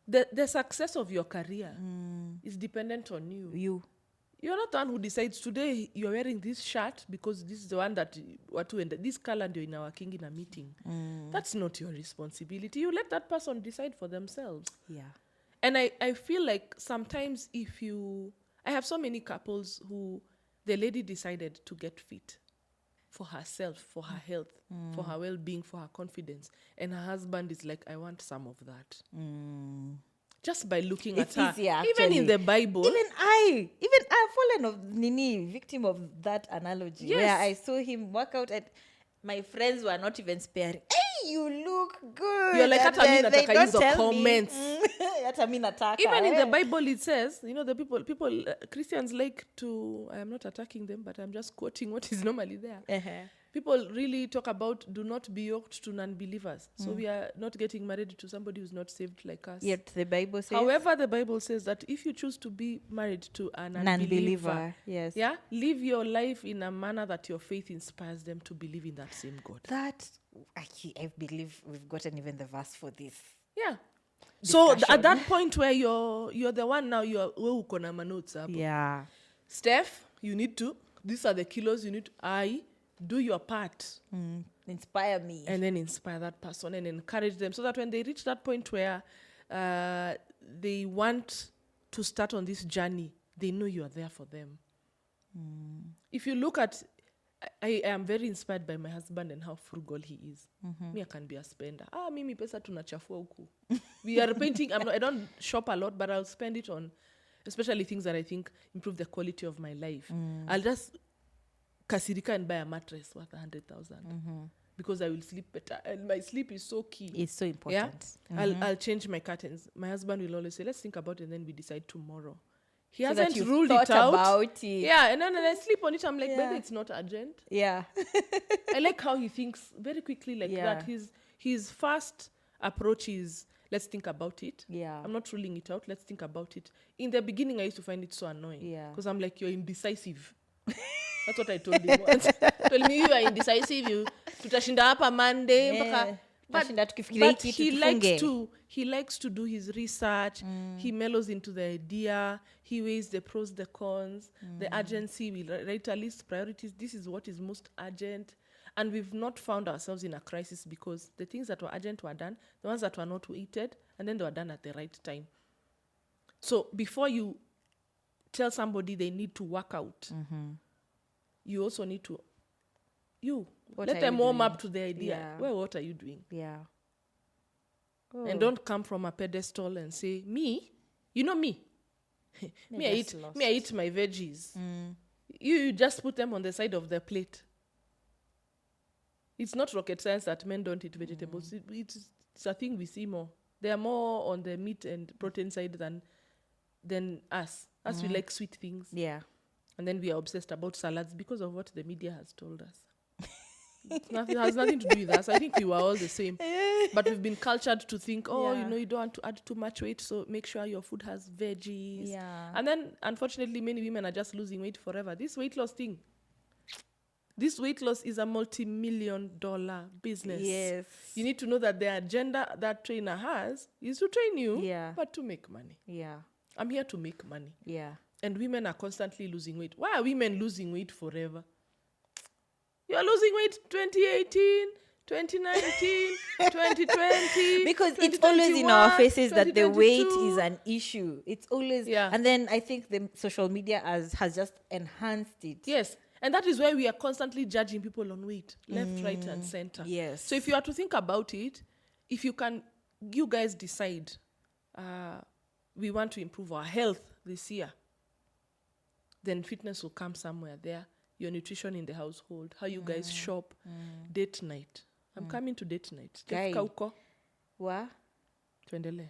The success of your career is dependent on you. You're not the one who decides today you're wearing this shirt because this is the one that this color and you're in our king in a meeting. That's not your responsibility. You let that person decide for themselves. Yeah. And I feel like sometimes I have so many couples who the lady decided to get fit for herself, for her health, for her well-being, for her confidence. And her husband is like, I want some of that. Just by looking It's at her. easier, Even in the Bible. Even I've fallen victim of that analogy. Yes. Where I saw him work out and my friends were not even sparing. Hey, you look good. You're like, And hata mi they nataka don't hizo tell comments. Hata mi nataka, Even in the Bible it says, the people Christians like to, I am not attacking them, but I'm just quoting what is normally there. People really talk about do not be yoked to non-believers. So we are not getting married to somebody who's not saved like us. Yet the Bible says. However, the Bible says that if you choose to be married to an unbeliever, yes. yeah, live your life in a manner that your faith inspires them to believe in that same God. That, I believe we've gotten even the verse for this. Yeah. So at that point where you're the one now, you're uko na manotes hapo. Yeah. Steph, you need to, these are the kilos you need to, do your part. Inspire me. And then inspire that person and encourage them so that when they reach that point where they want to start on this journey, they know you are there for them. If you look at, I am very inspired by my husband and how frugal he is. Me, I can be a spender. Mimi pesa tunachafua huku. We are painting, I don't shop a lot, but I'll spend it on especially things that I think improve the quality of my life. I'll just kasirika and buy a mattress worth 100,000 because I will sleep better, and my sleep is so key. It's so important. Yeah? I'll change my curtains. My husband will always say, let's think about it and then we decide tomorrow. He So hasn't that you've ruled thought it out. about it. Yeah, and then I sleep on it. I'm like, Yeah. maybe it's not urgent. Yeah. I like how he thinks very quickly like Yeah. that. His first approach is, let's think about it. Yeah. I'm not ruling it out. Let's think about it. In the beginning, I used to find it so annoying. Yeah. Because I'm like, you're indecisive. That's what I told him once. Told me, you are indecisive. Tutashinda hapa Monday. Yeah. But Tutashinda tukifikiria but kitu he likes to do his research. He mellows into the idea. He weighs the pros, the cons, the urgency. We write a list, priorities. This is what is most urgent. And we've not found ourselves in a crisis because the things that were urgent were done. The ones that were not waited, and then they were done at the right time. So before you tell somebody they need to work out, you also need to, What let are them you warm doing? up to the idea. Yeah. Well, what are you doing? Yeah. And don't come from a pedestal and say, me, me. me, I eat my veggies. You just put them on the side of the plate. It's not rocket science that men don't eat vegetables. It's a thing we see more. They are more on the meat and protein side than us. Us, we like sweet things. Yeah. And then we are obsessed about salads because of what the media has told us. It has nothing to do with us. I think we were all the same. But we've been cultured to think, you don't want to add too much weight, so make sure your food has veggies. Yeah. And then, unfortunately, many women are just losing weight forever. This weight loss thing, this weight loss is a multi-million-dollar business. Yes. You need to know that the agenda that trainer has is to train you, but to make money. Yeah. I'm here to make money. Yeah. And women are constantly losing weight. Why are women losing weight forever? You're losing weight 2018, 2019, 2020. Because it's always in our 2021, faces that the weight 2022. is an issue. It's always, Yeah. and then I think the social media has just enhanced it. Yes. And that is why we are constantly judging people on weight, left, right, and center. Yes. So if you are to think about it, if you guys decide, we want to improve our health this year, then fitness will come somewhere there. Your nutrition in the household, how you guys shop, date night. I'm coming to date night. Guy. Tafika huko, Wa? tuendelee.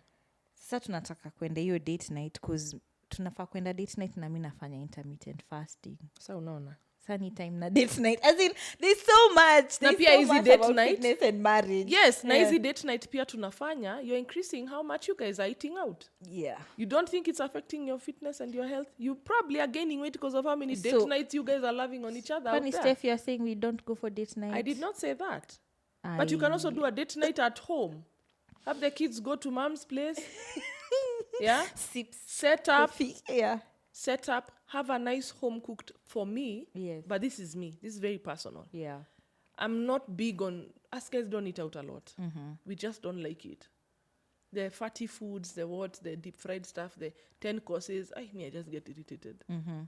Sasa tunataka kwenda hiyo date night cause tunafaa kwenda date night na mimi nafanya intermittent fasting. Sasa unaona. Sunny time na date night. As in, there's so much. Na There's pia so hizi much date about night. fitness and marriage. Yes, na hizi date night pia tunafanya, you're increasing how much you guys are eating out. Yeah. You don't think it's affecting your fitness and your health? You probably are gaining weight because of how many date So- nights you guys are loving on each other out Funny there. Steph, you're saying we don't go for date night. I did not say that. But you can also do a date night at home. Have the kids go to mom's place. Yeah? Sips Set up, coffee. Yeah. have a nice home cooked for me. Yes. But this is me. This is very personal. Yeah. I'm not big on, us guys don't eat out a lot. We just don't like it. The fatty foods, the deep fried stuff, the 10 courses, I just get irritated.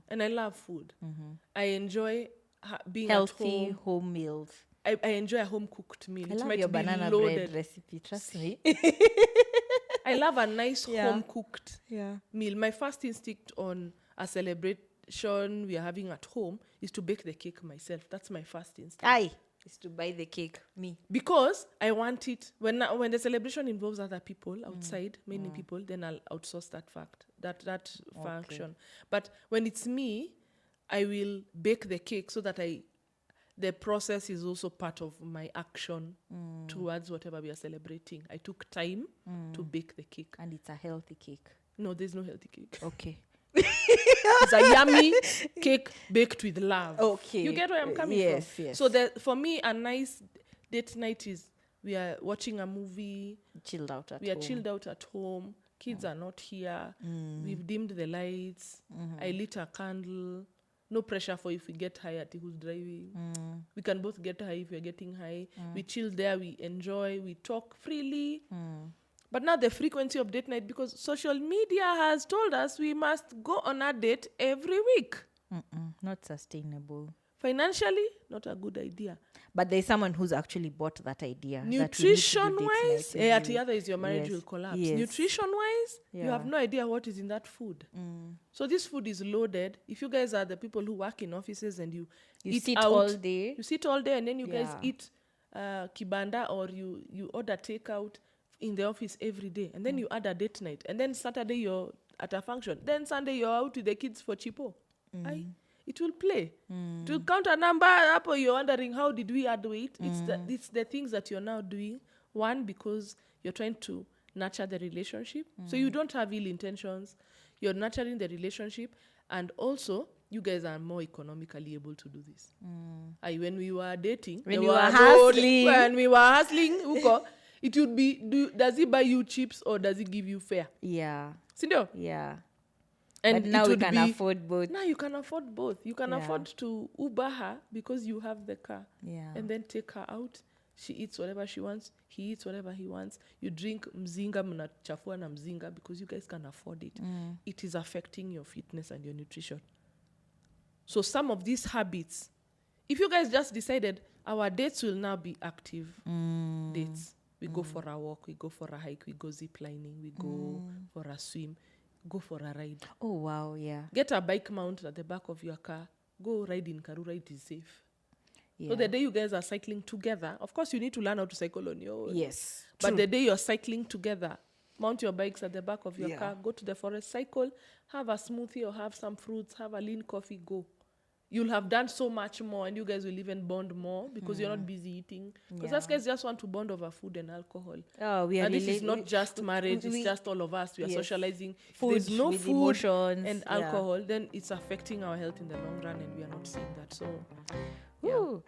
And I love food. I enjoy being Healthy at home. home meals. I enjoy a home cooked meal. I It love might your be banana loaded. bread recipe. Trust me. I love a nice Yeah. home cooked Yeah. meal. My first instinct on a celebration we are having at home is to bake the cake myself. That's my first instinct. Aye. Is to buy the cake. Me. Because I want it when the celebration involves other people outside, many people, then I'll outsource that function. But when it's me, I will bake the cake so that the process is also part of my action towards whatever we are celebrating. I took time to bake the cake. And it's a healthy cake. No, there's no healthy cake. Okay. It's a yummy cake baked with love. Okay. You get where I'm coming Yes, from? yes. So for me, a nice date night is we are watching a movie. Chilled out at We are home. chilled out at home. Kids are not here. We've dimmed the lights. I lit a candle. No pressure for if we get high at who's driving. We can both get high if we're getting high. We chill there. We enjoy. We talk freely. But now the frequency of date night, because social media has told us we must go on a date every week. Not sustainable. Financially, not a good idea. But there's someone who's actually bought that idea. Nutrition-wise, at the other is your marriage Yes. will collapse. Yes. Nutrition-wise, you Yeah. have no idea what is in that food. So this food is loaded. If you guys are the people who work in offices and you eat sit out, all day. you sit all day and then you guys Yeah. eat kibanda or you order takeout in the office every day. And then you add a date night. And then Saturday you're at a function. Then Sunday you're out with the kids for cheapo. It will play. It will count a number up or you're wondering how did we add weight. It's the things that you're now doing. One, because you're trying to nurture the relationship. So you don't have ill intentions. You're nurturing the relationship. And also, you guys are more economically able to do this. When we were dating, When there you were no- hustling. When we were hustling, Uko, it would be, does he buy you chips or does he give you fare? Yeah. Sindio? Yeah. And But now it we would can be, afford both. now you can afford both. You can Yeah. afford to Uber her because you have the car. Yeah. And then take her out. She eats whatever she wants. He eats whatever he wants. You drink mzinga, mnachafua na mzinga because you guys can afford it. It is affecting your fitness and your nutrition. So some of these habits, if you guys just decided our dates will now be active dates. We go for a walk, we go for a hike, we go zip lining, we go for a swim, go for a ride. Oh, wow. Yeah. Get a bike mount at the back of your car. Go ride in Karura, it is safe. Yeah. So the day you guys are cycling together, of course you need to learn how to cycle on your own. Yes. But True. the day you're cycling together, mount your bikes at the back of your Yeah. car, go to the forest, cycle, have a smoothie or have some fruits, have a lean coffee, go. You'll have done so much more and you guys will even bond more because you're not busy eating. Because us guys just want to bond over food and alcohol. Oh, we are And this is related. not just marriage, we- it's just all of us. We are yes. socializing. If Food there's no with food emotions, and yeah. alcohol, then it's affecting our health in the long run and we are not seeing that. So, yeah. Ooh.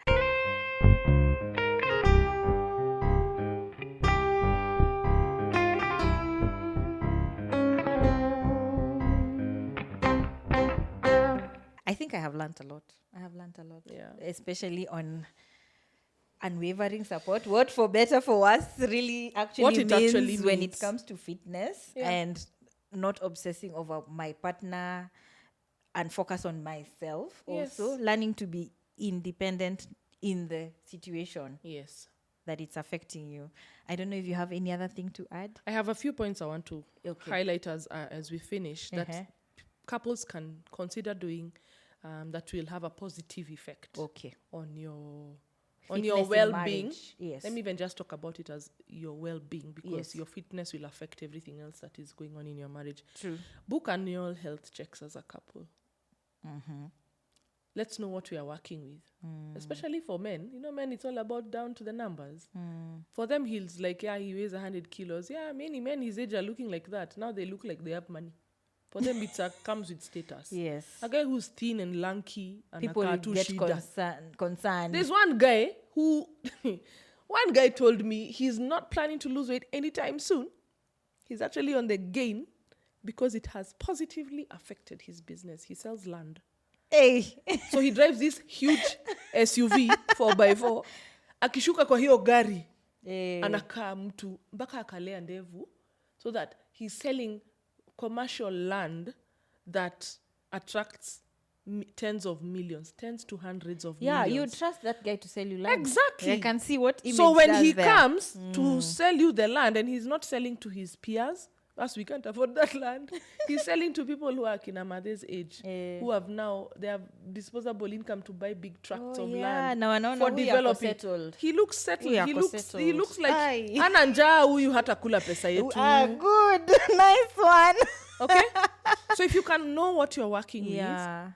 I think I have learnt a lot. Yeah. Especially on unwavering support. What for better, for worse, really actually What it means actually when it means. comes to fitness Yeah. and not obsessing over my partner and focus on myself. Yes. Also learning to be independent in the situation Yes. that it's affecting you. I don't know if you have any other thing to add. I have a few points I want to Okay. highlight as we finish that Uh-huh. couples can consider doing that will have a positive effect Okay. on your Fitness in well-being. marriage, yes. Let me even just talk about it as your well-being, because Yes. your fitness will affect everything else that is going on in your marriage. True. Book annual health checks as a couple. Mm-hmm. Let's know what we are working with. Especially for men. You know, men, it's all about down to the numbers. For them, he's like, yeah, he weighs 100 kilos. Yeah, many men his age are looking like that. Now they look like they have money. For them, it comes with status. Yes. A guy who's thin and lanky and People a will cartoon get shida. concerned. There's one guy who, one guy told me he's not planning to lose weight anytime soon. He's actually on the gain because it has positively affected his business. He sells land. Hey. So he drives this huge SUV 4x4. Akishuka kwa hiyo gari. Hey. Anakaa mtu mpaka akalea ndevu, so that he's selling commercial land that attracts tens of millions, tens to hundreds of millions. Yeah, you trust that guy to sell you land. Exactly. I can see what image So when does he there. comes to sell you the land, and he's not selling to his peers, as we can't afford that land, he's selling to people who are Kinamade's age, who have now, they have disposable income to buy big tracts of land for developing. He looks settled. He looks like hana njaa huyu hata kula pesa yetu. Good. Nice one. Okay? So if you can know what you're working with, Yeah.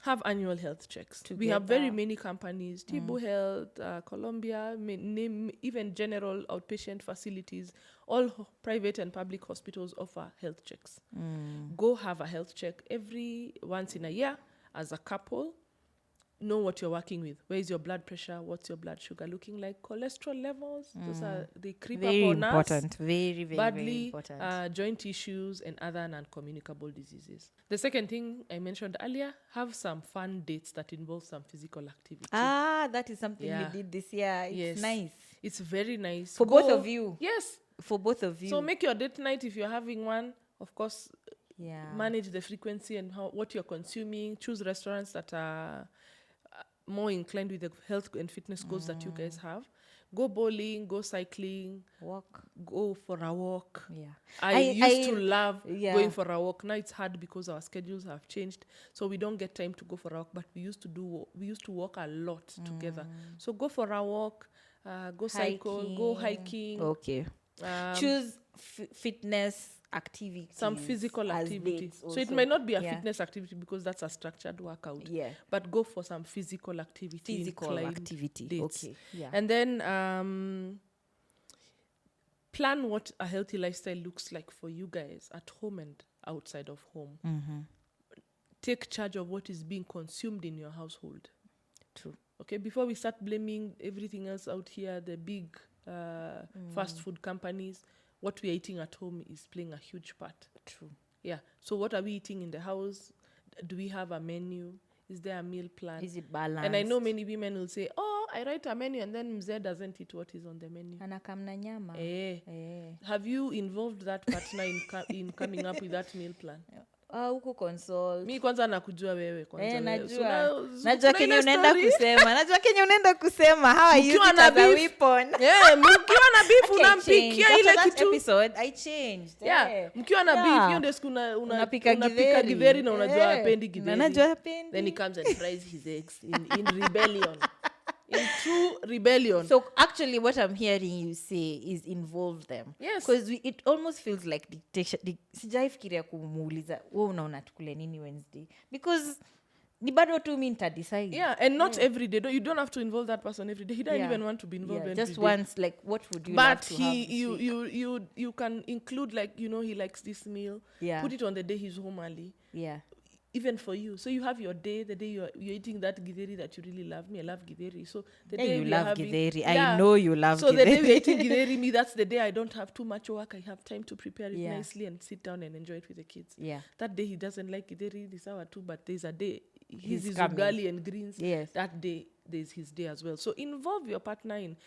have annual health checks. We have very many companies, Tibu Health, Columbia, name even general outpatient facilities. All private and public hospitals offer health checks. Go have a health check every once in a year as a couple. Know what you're working with. Where is your blood pressure? What's your blood sugar looking like? Cholesterol levels. Those are, they creep Very up on important. us. Very Badly, important. joint issues and other non-communicable diseases. The second thing I mentioned earlier, have some fun dates that involve some physical activity. That is something Yeah. we did this year. It's nice. It's very nice. For both of you. Yes. For both of you. So make your date night, if you're having one, of course, yeah. manage the frequency and what you're consuming. Choose restaurants that are more inclined with the health and fitness goals that you guys have. Go bowling, go cycling, go for a walk. Yeah. I used to love going for a walk. Now it's hard because our schedules have changed, so we don't get time to go for a walk. But we used to walk a lot together. So go for a walk, go cycle, go hiking. Okay. Choose fitness activity, some physical activity. So it might not be a fitness activity because that's a structured workout. Yeah. But go for some physical activity. Physical activity. Dates. Okay. Yeah. And then plan what a healthy lifestyle looks like for you guys at home and outside of home. Mm-hmm. Take charge of what is being consumed in your household. True. Okay, before we start blaming everything else out here, the big fast food companies, what we are eating at home is playing a huge part. True. Yeah. So what are we eating in the house? Do we have a menu? Is there a meal plan? Is it balanced? And I know many women will say, oh, I write a menu, and then Mzee doesn't eat what is on the menu. Anakamna nyama. Have you involved that partner in coming up with that meal plan? Huku console. Mi kwanza nakujua wewe kwanza. Najua kenye unaenda kusema. How are you as a weapon? Mkiwa na beef unampikia ile kitu. Episode I changed. Mkiwa na beef hiyo ndio siku unapika githeri na unajua hapendi githeri. Then he comes and fries his eggs in rebellion. In true rebellion. So actually what I'm hearing you say is involve them. Yes. Because it almost feels like dictation. Sijaifikiria kumuuliza wewe unaona tukule nini Wednesday, because ni bado tu mimi nitadecide. Yeah, and not every day. You don't have to involve that person every day. He doesn't even want to be involved every just day. once, like what would you like to have you can include, like, you know, he likes this meal. Yeah. Put it on the day he's home early. Yeah. Even for you. So you have your day, the day you're eating that githeri that you really love. Me, I love githeri. So the day you love having, githeri. I know you love so githeri. So the day we're eating githeri, me, that's the day I don't have too much work. I have time to prepare it nicely and sit down and enjoy it with the kids. Yeah. That day he doesn't like githeri, this hour too, but there's a day he's ugali and greens. Yes. That day there's his day as well. So involve your partner in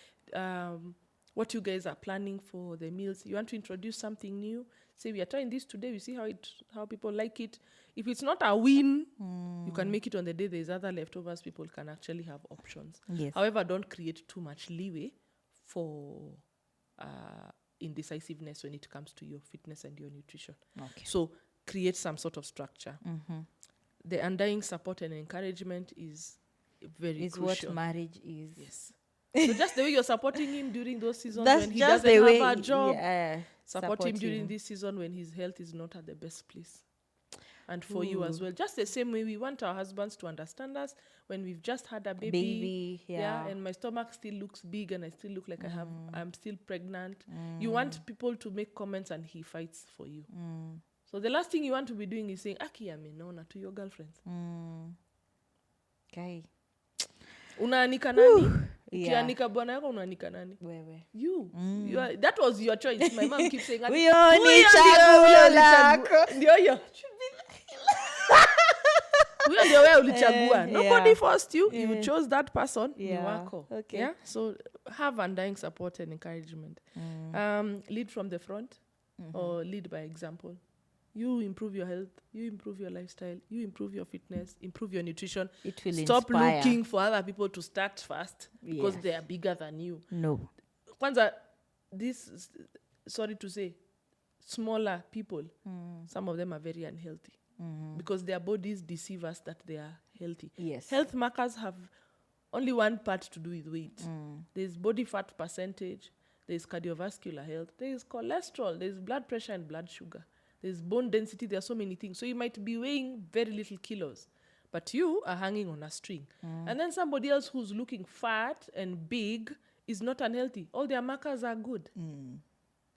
what you guys are planning for the meals. You want to introduce something new, say we are trying this today, we see how people like it. If it's not a win, you can make it on the day there's other leftovers. People can actually have options. Yes. However, don't create too much leeway for indecisiveness when it comes to your fitness and your nutrition. Okay. So create some sort of structure. The undying support and encouragement is very Is crucial. what marriage is. Yes. So just the way you're supporting him during those seasons That's when he just doesn't the have way, a job, yeah, support him during this season when his health is not at the best place. And for you as well. Just the same way we want our husbands to understand us when we've just had a baby. And my stomach still looks big and I still look like I'm still pregnant. You want people to make comments and he fights for you. So the last thing you want to be doing is saying, Aki amenona to your girlfriends. Okay. Unaanika nani? Yeah. Ukianika bwana yako unaanika nani? Wewe. You are, that was your choice. My mom keeps saying, Huyo ni chaguo lako. Ndio hiyo. Huyo ndio wewe ulichagua. Nobody forced you. You chose that person. Ni wako. Okay. Yeah? So have undying support and encouragement. Lead from the front or lead by example. You improve your health, you improve your lifestyle, you improve your fitness, improve your nutrition. It will Stop inspire. looking for other people to start first because they are bigger than you. No. Kwanza, this, sorry to say, smaller people, some of them are very unhealthy because their bodies deceive us that they are healthy. Yes. Health markers have only one part to do with weight. There's body fat percentage, there's cardiovascular health, there's cholesterol, there's blood pressure and blood sugar. There's bone density. There are so many things. So you might be weighing very little kilos, but you are hanging on a string. And then somebody else who's looking fat and big is not unhealthy. All their markers are good.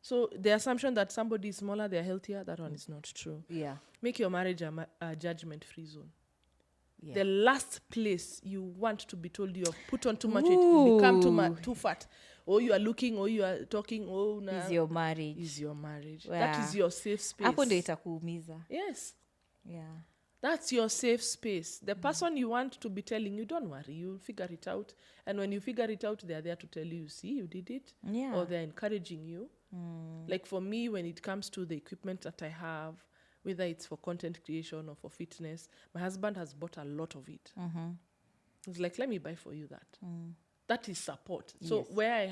So the assumption that somebody is smaller, they're healthier, that one is not true. Yeah. Make your marriage a judgment-free zone. Yeah. The last place you want to be told you have put on too much weight, you become too fat. Or you are looking, or you are talking, Is your marriage. Is your marriage. Wow. That is your safe space. Hapo ndio itakuumiza. Yes. Yeah. That's your safe space. The person you want to be telling you, don't worry, you'll figure it out. And when you figure it out, they're there to tell you, see, you did it. Yeah. Or they're encouraging you. Like for me, when it comes to the equipment that I have, whether it's for content creation or for fitness, my husband has bought a lot of it. He's like, let me buy for you that. That is support. So where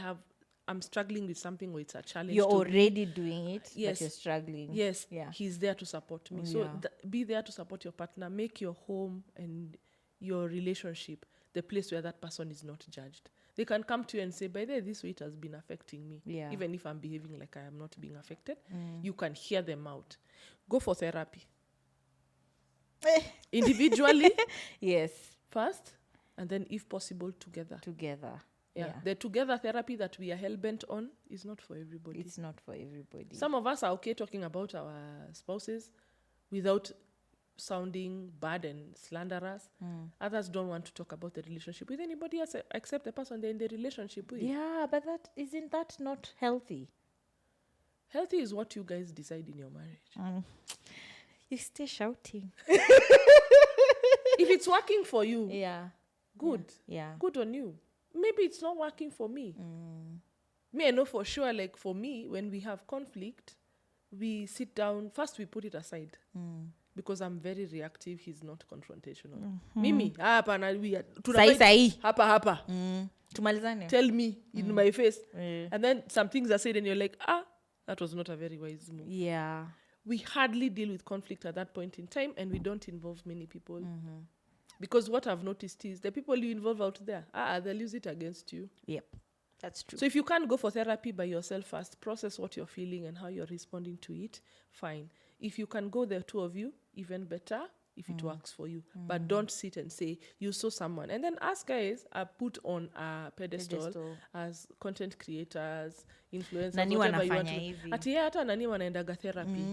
I'm struggling with something where it's a challenge. You're already doing it, yes, but you're struggling. Yes, Yeah. he's there to support me. So be there to support your partner. Make your home and your relationship the place where that person is not judged. They can come to you and say, by the way, this weight has been affecting me. Yeah. Even if I'm behaving like I am not being affected, you can hear them out. Go for therapy. Individually, Yes. first, and then if possible, together. Together. Yeah. The together therapy that we are hell-bent on is not for everybody. It's not for everybody. Some of us are okay talking about our spouses without sounding bad and slanderous. Others don't want to talk about the relationship with anybody else except the person they're in the relationship with. Yeah, but isn't that not healthy? Healthy is what you guys decide in your marriage. You stay shouting. If it's working for you, Yeah. good. Yeah. Good on you. Maybe it's not working for me. Me, I know for sure, like for me, when we have conflict, we sit down. First, we put it aside. Because I'm very reactive, he's not confrontational. Mimi, hapa na we Sahi. hapa. Tumalizane. Tell me in my face. And then some things are said and you're like, that was not a very wise move. Yeah. We hardly deal with conflict at that point in time, and we don't involve many people. Because what I've noticed is the people you involve out there, they'll use it against you. Yep. That's true. So if you can't go for therapy by yourself first, process what you're feeling and how you're responding to it, fine. If you can go the two of you, even better, if it works for you. But don't sit and say, you saw someone. And then us guys are put on a pedestal as content creators, influencers, Nani whatever you want wanafanya to. hivi. Ati hata nani wanaendaga therapy.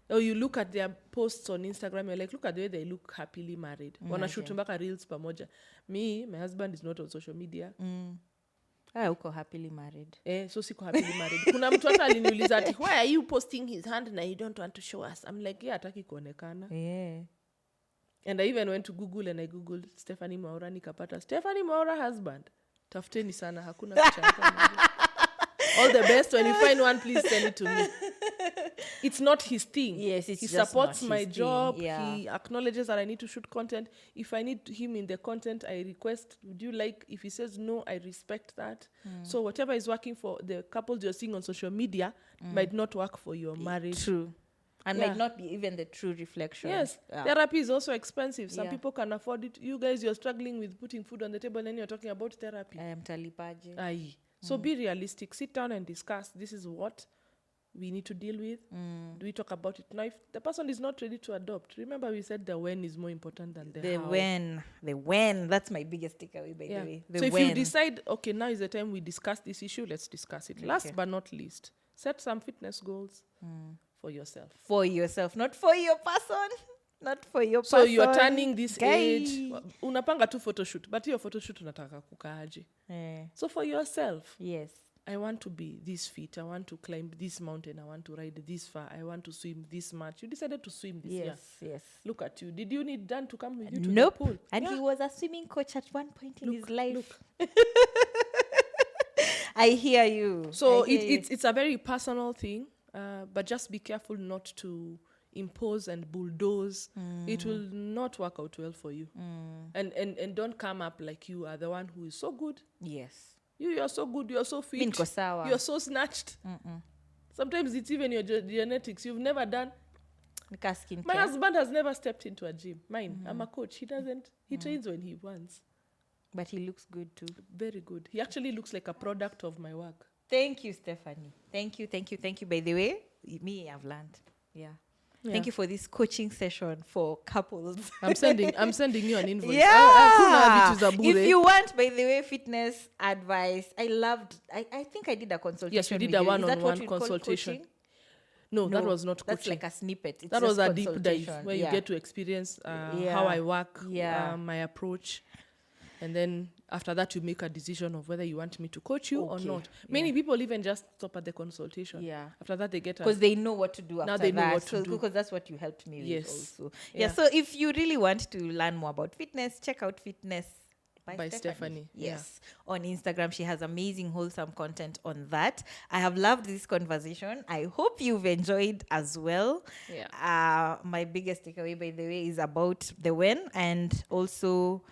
Or you look at their posts on Instagram, you're like, look at the way they look happily married. Wanashoot mpaka reels pamoja. Me, my husband is not on social media. Uko happily married. So siko happily married. Kuna mtu hata aliniuliza ati, why are you posting his hand na you don't want to show us? I'm like, hataki kuonekana. Yeah. And I even went to Google and I Googled Stephanie Mwaura, nikapata Stephanie Mwaura husband. Tafuteni sana, hakuna kuchanga. All the best. When you find one, please send it to me. It's not his thing. Yes, it's he just supports not my his thing. job. Yeah. He acknowledges that I need to shoot content. If I need him in the content, I request, would you like? If he says no, I respect that. So whatever is working for the couples you're seeing on social media might not work for your marriage. True. And Yeah. might not be even the true reflection. Yes, Yeah. therapy is also expensive. Some Yeah. people can afford it. You guys, you're struggling with putting food on the table and you're talking about therapy. I am talipaji. Aye. So be realistic. Sit down and discuss. This is what we need to deal with. Do we talk about it? Now, if the person is not ready to adopt, remember we said the when is more important than the how. The when. That's my biggest takeaway, by the way. The So if when. you decide, okay, now is the time we discuss this issue, let's discuss it. Last but not least, set some fitness goals for yourself. For yourself, not for your person. Not for your So person. you're turning this Guy. age. Unapanga tu photoshoot, but your photoshoot unataka kukaaje. So for yourself, Yes. I want to be this fit. I want to climb this mountain. I want to ride this far. I want to swim this much. You decided to swim this year. Yes. Look at you. Did you need Dan to come with you to Nope. the pool? And Yeah. he was a swimming coach at one point in his life. Look. I hear you. So I hear you. it's a very personal thing, but just be careful not to impose and bulldoze. It will not work out well for you. And don't come up like you are the one who is so good. Yes. You're so good. You're so fit. Niko sawa. You're so snatched. Sometimes it's even your genetics. You've never done. Nika skincare. My husband has never stepped into a gym. Mine, I'm a coach. He doesn't. He trains when he wants. But he looks good too. Very good. He actually looks like a product of my work. Thank you, Stephanie. Thank you. By the way, I've learned. Yeah. Thank you for this coaching session for couples. I'm sending you an invoice. Yeah. Hakuna vitu za bure. If you want, by the way, fitness advice, I think I did a consultation. Yes, we did with a you. Is that one-on-one what you call consultation. coaching? No, that was not That's coaching. like a snippet. It's That was just a deep dive consultation. where you get to experience Yeah. how I work, Yeah. my approach. And then after that, you make a decision of whether you want me to coach you or Okay. not. Many people even just stop at the consultation. Yeah. After that, they get because they know what to do after they know that. what to do. Because that's what you helped me Yes. with also. Yeah. Yeah. So if you really want to learn more about fitness, check out Fitness by Stephanie. Yes. On Instagram, she has amazing, wholesome content on that. I have loved this conversation. I hope you've enjoyed as well. Yeah. My biggest takeaway, by the way, is about the when and also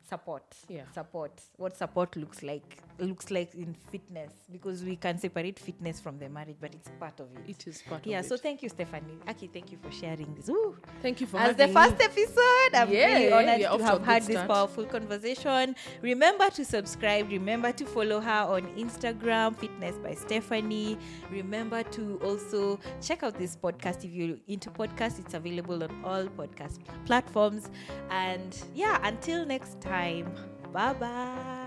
support. Yeah. Support. What support looks like in fitness, because we can separate fitness from the marriage, but it's part of it. It is part of Yeah, it. so thank you, Stephanie. Aki, thank you for sharing this. Ooh. Thank you for As the having first me. episode, I'm really honored we are off to to a have good had this start. powerful conversation. Remember to subscribe. Remember to follow her on Instagram, Fitness by Stephanie. Remember to also check out this podcast. If you're into podcasts, it's available on all podcast platforms. And yeah, until next time, bye-bye.